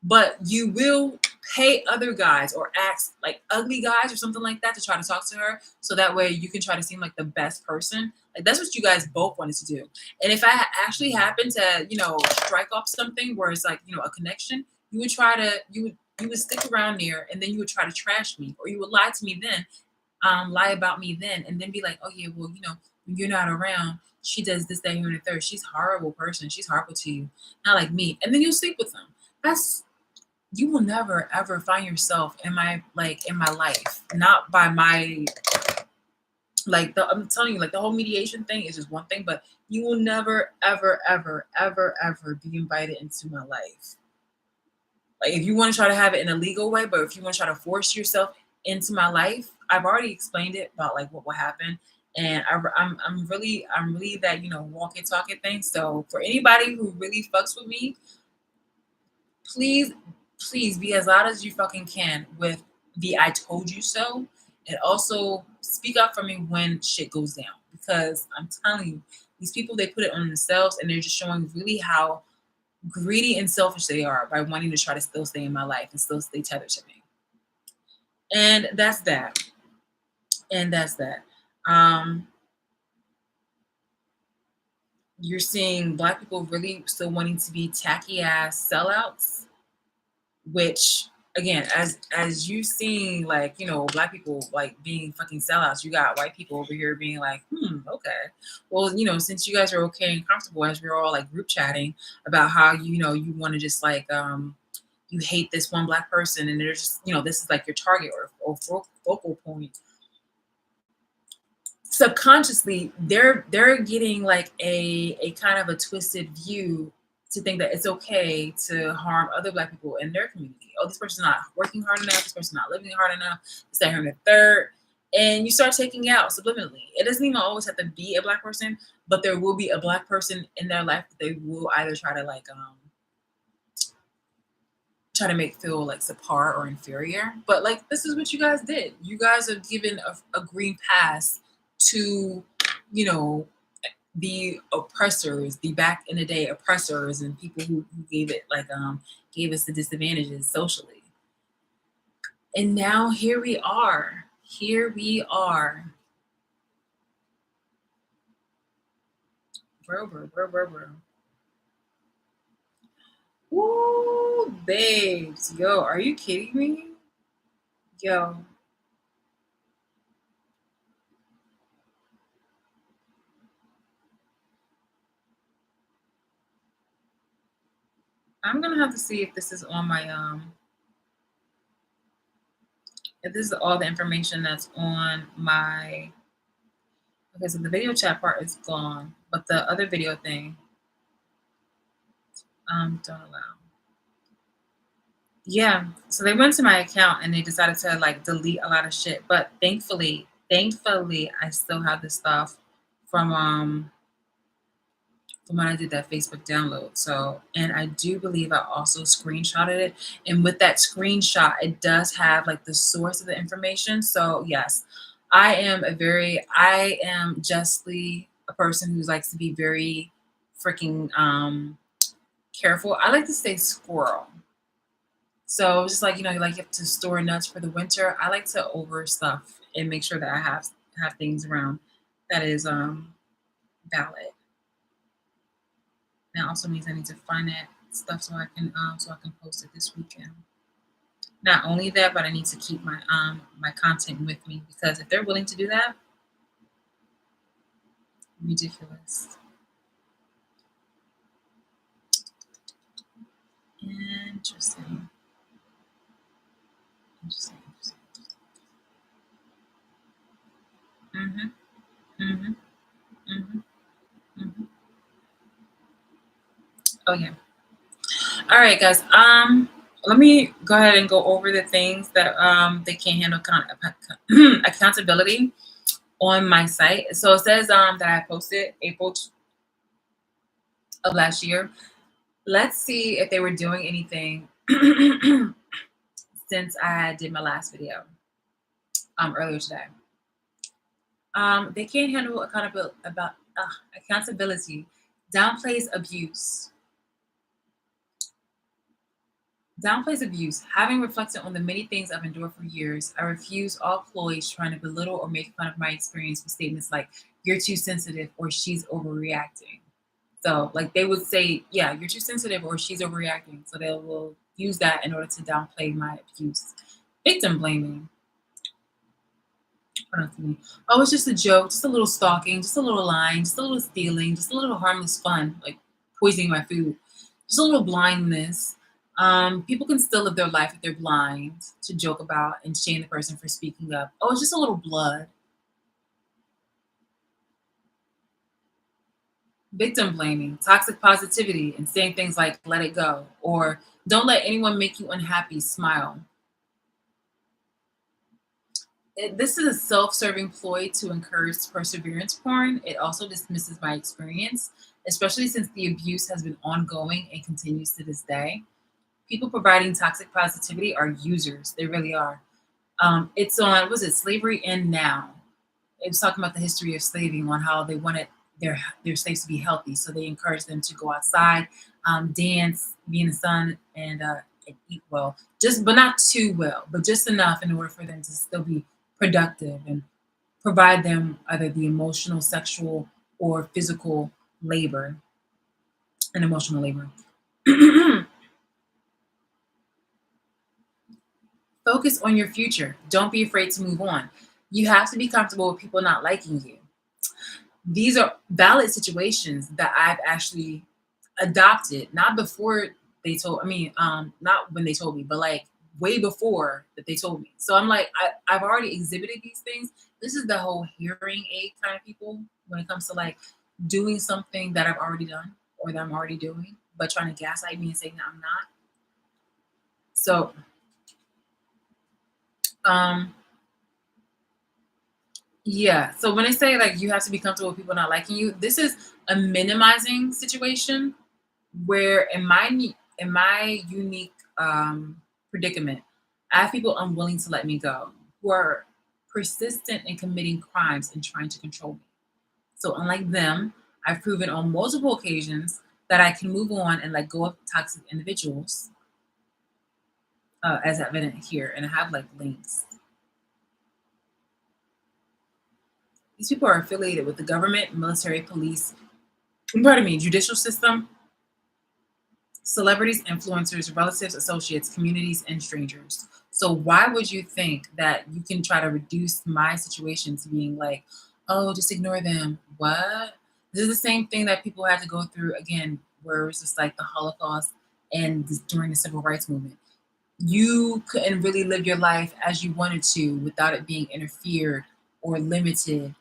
But you will pay other guys or ask like ugly guys or something like that to try to talk to her, so that way you can try to seem like the best person. Like, that's what you guys both wanted to do. And if I actually happened to, strike off something where it's like, a connection, you would stick around there, and then you would try to trash me, or you would lie to me then, lie about me then, and then be like, oh yeah, well, when you're not around, she does this, that, and the third. She's a horrible person. She's horrible to you, not like me. And then you'll sleep with them. You will never ever find yourself in my life, not by my I'm telling you, like, the whole mediation thing is just one thing, but you will never ever ever ever ever be invited into my life. Like, if you want to try to have it in a legal way, but if you want to try to force yourself into my life, I've already explained it about like what will happen. And I'm really that, walking talking thing. So for anybody who really fucks with me, please be as loud as you fucking can with the I told you so. And also speak up for me when shit goes down. Because I'm telling you, these people, they put it on themselves, and they're just showing really how greedy and selfish they are by wanting to try to still stay in my life and still stay tethered to me. And that's that. You're seeing Black people really still wanting to be tacky ass sellouts, which again, as you seeing, like, Black people like being fucking sellouts, you got white people over here being like, okay, well, since you guys are okay and comfortable, as we're all like group chatting about how you want to just like you hate this one Black person, and there's just this is like your target or focal point. Subconsciously, they're getting like a kind of a twisted view to think that it's okay to harm other Black people in their community. Oh, this person's not working hard enough. This person's not living hard enough. This, that, and the third. And you start taking out subliminally. It doesn't even always have to be a Black person, but there will be a Black person in their life that they will either try to like try to make feel like subpar or inferior. But like, this is what you guys did. You guys are given a green pass to, the oppressors, the back in the day oppressors, and people who gave it like gave us the disadvantages socially. And now here we are. here we are. Bro. Woo, babes. Yo, are you kidding me? Yo. I'm gonna have to see if this is on my if this is all the information that's on my, okay, so the video chat part is gone, but the other video thing, don't allow. Yeah, so they went to my account and they decided to like delete a lot of shit, but thankfully I still have the stuff from from when I did that Facebook download. So, and I do believe I also screenshotted it. And with that screenshot, it does have like the source of the information. So, yes, I am justly a person who likes to be very freaking careful. I like to say squirrel. So, just like, you like you have to store nuts for the winter. I like to overstuff and make sure that I have things around that is valid. That also means I need to find that stuff so I can post it this weekend. Not only that, but I need to keep my content with me, because if they're willing to do that, ridiculous. Interesting. Interesting. Mm-hmm. Mm-hmm. Mm-hmm. Mm-hmm. Oh yeah. All right, guys. Let me go ahead and go over the things that they can't handle accountability on my site. So it says that I posted April of last year. Let's see if they were doing anything since I did my last video earlier today. They can't handle accountability, downplays abuse. Downplays abuse. Having reflected on the many things I've endured for years, I refuse all ploys trying to belittle or make fun of my experience with statements like, "You're too sensitive," or "She's overreacting." So, like, they would say, "Yeah, you're too sensitive," or "She's overreacting." So they will use that in order to downplay my abuse. Victim blaming. What else do you mean? Oh, it's just a joke, just a little stalking, just a little lying, just a little stealing, just a little harmless fun, like poisoning my food, just a little blindness. People can still live their life if they're blind, to joke about and shame the person for speaking up. Oh, it's just a little blood. Victim blaming, toxic positivity, and saying things like "let it go" or "don't let anyone make you unhappy." Smile. This is a self-serving ploy to encourage perseverance porn. It also dismisses my experience, especially since the abuse has been ongoing and continues to this day. People providing toxic positivity are users. They really are. It's on, was it Slavery End Now? It was talking about the history of slaving, on how they wanted their slaves to be healthy. So they encouraged them to go outside, dance, be in the sun, and eat well. Just, but not too well, but just enough in order for them to still be productive and provide them either the emotional, sexual, or physical labor and emotional labor. Focus on your future. Don't be afraid to move on. You have to be comfortable with people not liking you. These are valid situations that I've actually adopted, not before they told, not when they told me, but like way before that they told me. So I'm like, I've already exhibited these things. This is the whole hearing aid kind of people when it comes to like doing something that I've already done or that I'm already doing, but trying to gaslight me and saying that I'm not. So, um, yeah. So when they say like you have to be comfortable with people not liking you, this is a minimizing situation where in my unique predicament, I have people unwilling to let me go who are persistent in committing crimes and trying to control me. So unlike them, I've proven on multiple occasions that I can move on and let go of toxic individuals, as evident here, and I have like links. These people are affiliated with the government, military, police, pardon me, judicial system, celebrities, influencers, relatives, associates, communities, and strangers. So why would you think that you can try to reduce my situation to being like, oh, just ignore them? What? This is the same thing that people had to go through again, where it's just like the Holocaust and during the civil rights movement. You couldn't really live your life as you wanted to without it being interfered or limited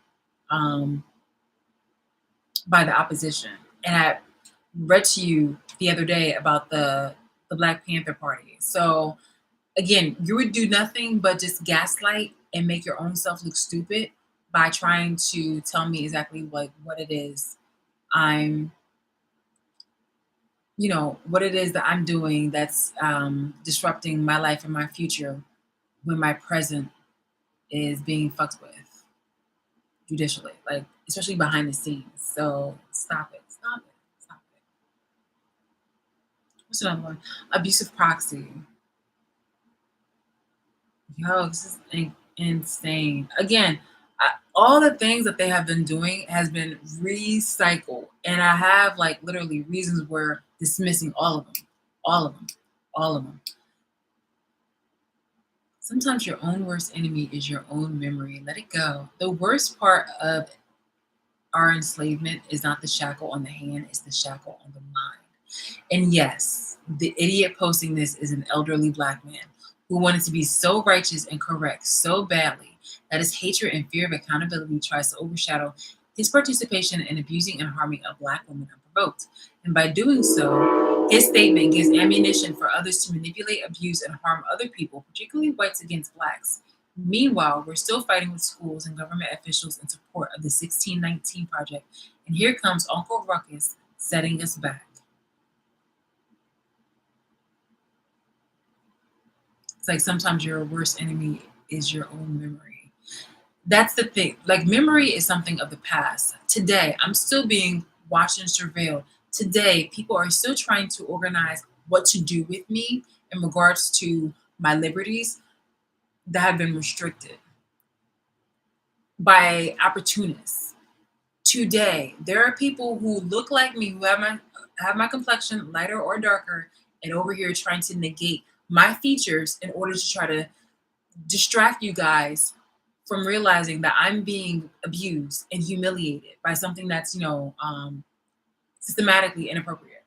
um, by the opposition. And I read to you the other day about the Black Panther Party. So again, you would do nothing but just gaslight and make your own self look stupid by trying to tell me exactly what it is I'm, what it is that I'm doing that's disrupting my life and my future when my present is being fucked with judicially, like especially behind the scenes. So stop it, stop it, stop it. What's another one? Abusive proxy. Yo, this is insane. Again, all the things that they have been doing has been recycled, and I have like literally reasons where dismissing all of them, all of them, all of them. Sometimes your own worst enemy is your own memory. Let it go. The worst part of our enslavement is not the shackle on the hand, it's the shackle on the mind. And yes, the idiot posting this is an elderly Black man who wanted to be so righteous and correct so badly that his hatred and fear of accountability tries to overshadow his participation in abusing and harming a Black woman unprovoked. And by doing so, his statement gives ammunition for others to manipulate, abuse, and harm other people, particularly whites against Blacks. Meanwhile, we're still fighting with schools and government officials in support of the 1619 Project. And here comes Uncle Ruckus setting us back. It's like sometimes your worst enemy is your own memory. That's the thing. Like, memory is something of the past. Today, I'm still being watched and surveilled. Today, people are still trying to organize what to do with me in regards to my liberties that have been restricted by opportunists. Today, there are people who look like me, who have my complexion lighter or darker, and over here trying to negate my features in order to try to distract you guys from realizing that I'm being abused and humiliated by something that's, systematically inappropriate.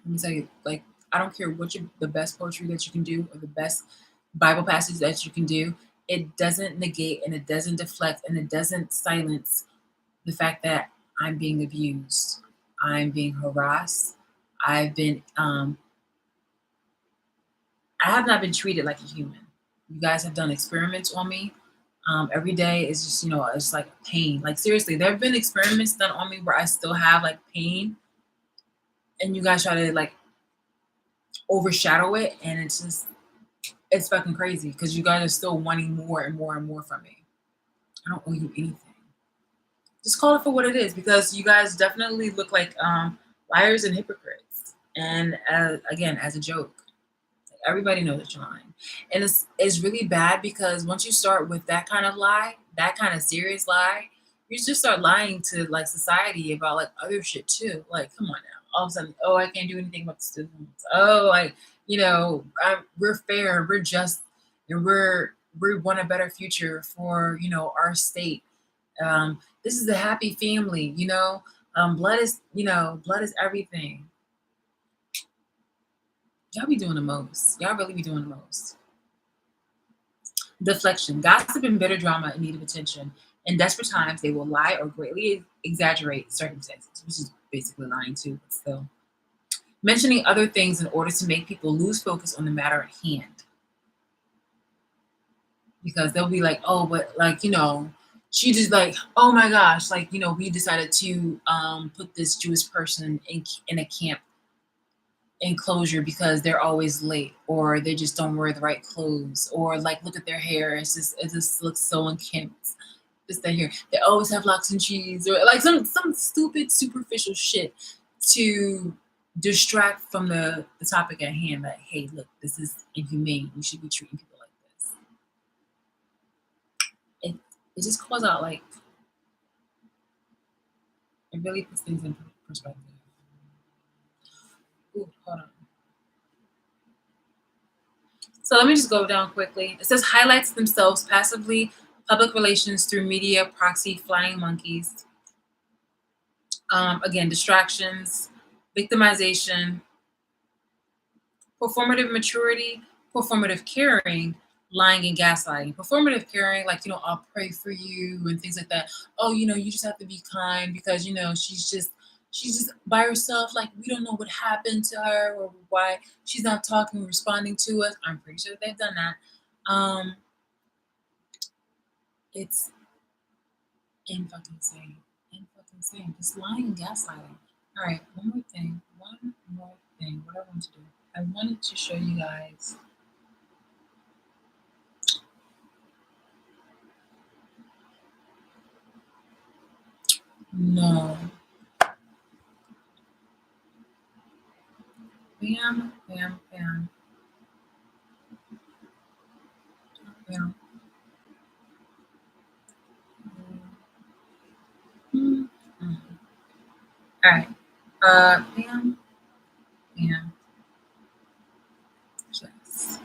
Let me tell you, like, I don't care the best poetry that you can do or the best Bible passage that you can do. It doesn't negate and it doesn't deflect and it doesn't silence the fact that I'm being abused, I'm being harassed, I've been, I have not been treated like a human. You guys have done experiments on me. Every day is just, it's like pain. Like, seriously, there have been experiments done on me where I still have like pain, and you guys try to like overshadow it, and it's fucking crazy because you guys are still wanting more and more and more from me. I don't owe you anything. Just call it for what it is because you guys definitely look like liars and hypocrites. And again, as a joke, everybody knows that you're lying, and it's really bad because once you start with that kind of lie, that kind of serious lie, you just start lying to like society about like other shit too. Like, come on now, all of a sudden, oh, I can't do anything about the students. Oh, we're fair, we're just, and we want a better future for our state. This is a happy family. Blood is everything. Y'all be doing the most. Y'all really be doing the most. Deflection, gossip, and bitter drama in need of attention. In desperate times, they will lie or greatly exaggerate circumstances, which is basically lying too, but still. Mentioning other things in order to make people lose focus on the matter at hand. Because they'll be like, oh, but like, she just like, oh my gosh, like, we decided to put this Jewish person in a camp enclosure because they're always late or they just don't wear the right clothes or like look at their hair, it just looks so unkempt, this that here they always have locks and cheese or like some stupid superficial shit to distract from the topic at hand, like, hey, look, this is inhumane, we should be treating people like this. it just calls out, like, it really puts things in perspective. Ooh, hold on. So let me just go down quickly. It says highlights themselves passively, public relations through media, proxy, flying monkeys. Again, distractions, victimization, performative maturity, performative caring, lying and gaslighting. Performative caring, like, I'll pray for you and things like that. Oh, you just have to be kind because, she's just by herself. Like, we don't know what happened to her or why she's not talking, responding to us. I'm pretty sure they've done that. It's in fucking insane. In fucking insane. Just lying and gaslighting. All right, one more thing. What I want to do. I wanted to show you guys. No. Bam, bam, bam. Bam. Mm-hmm. All right. Bam, bam. Yes.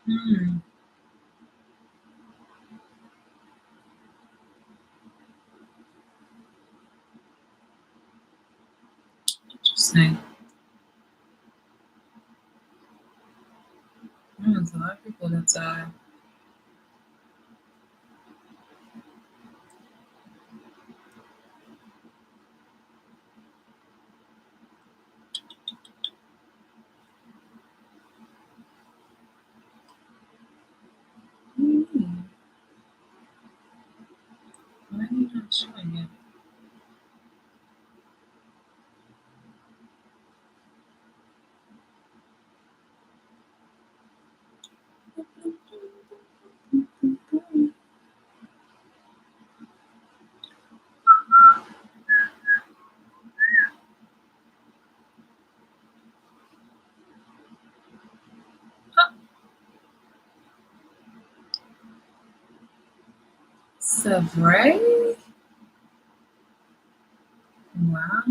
Hmm. Interesting. There's a lot of people that why are you not showing it? Sevray? Wow.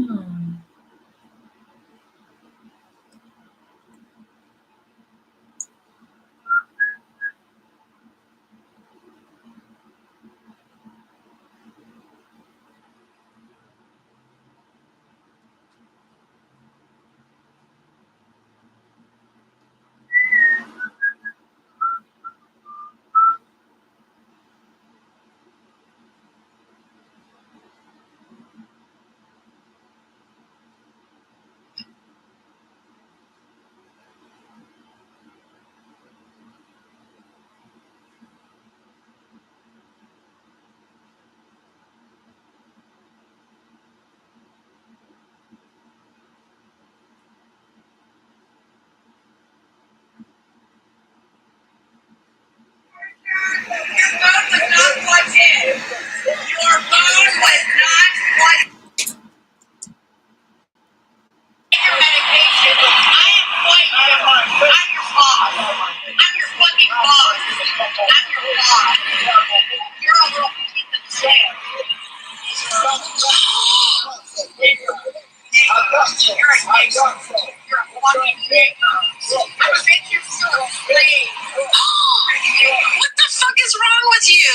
What the fuck is wrong with you?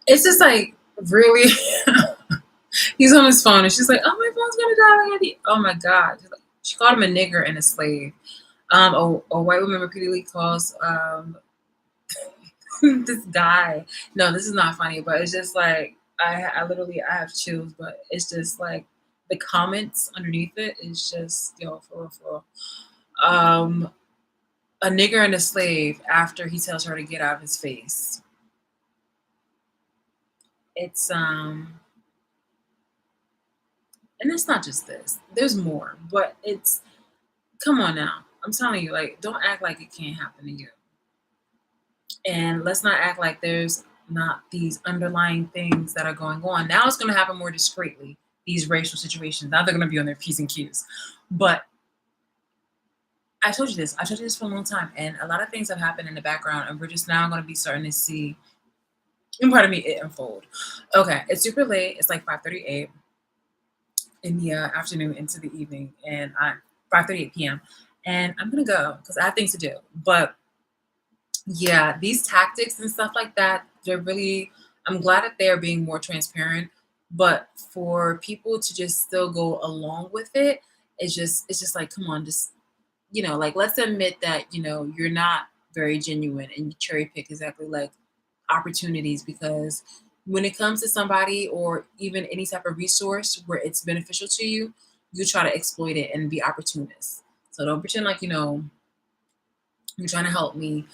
It's just like really He's on his phone and she's like, oh, my phone's gonna die. Oh my God. She called him a nigger and a slave. A white woman repeatedly calls this guy. No, this is not funny, but it's just like I literally I have chills, but it's just like the comments underneath it is just yo for real, for real. A nigger and a slave after he tells her to get out of his face. It's and it's not just this. There's more, but it's come on now. I'm telling you, like, don't act like it can't happen to you. And let's not act like there's not these underlying things that are going on. Now it's going to happen more discreetly, these racial situations. Now they're going to be on their P's and Q's. But I told you this. I told you this for a long time. And a lot of things have happened in the background. And we're just now going to be starting to see, and pardon me, it unfold. Okay, it's super late. It's like 5:38 in the afternoon into the evening. And I'm 5:38 p.m. And I'm going to go because I have things to do. But yeah, these tactics and stuff like that, they're really, I'm glad that they're being more transparent. But for people to just still go along with it, it's just like, come on, just, like let's admit that, you're not very genuine and you cherry pick exactly like opportunities because when it comes to somebody or even any type of resource where it's beneficial to you, you try to exploit it and be opportunist. So don't pretend like, you're trying to help me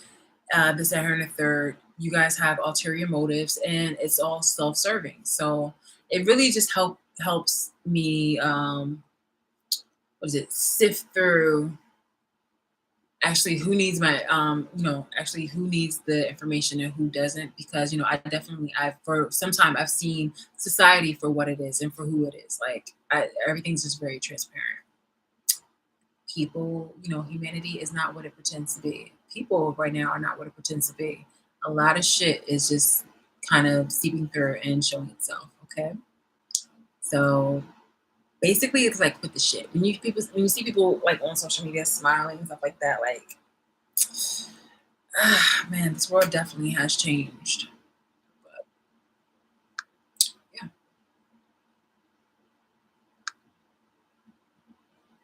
this, that, her, and the third. You guys have ulterior motives, and it's all self-serving. So it really just helps me. What is it? Sift through. Actually, who needs my actually who needs the information and who doesn't? Because I've for some time I've seen society for what it is and for who it is. Like everything's just very transparent. People, humanity is not what it pretends to be. People right now are not what it pretends to be. A lot of shit is just kind of seeping through and showing itself. Okay. So basically it's like with the shit. When you see people like on social media smiling and stuff like that, like man, this world definitely has changed.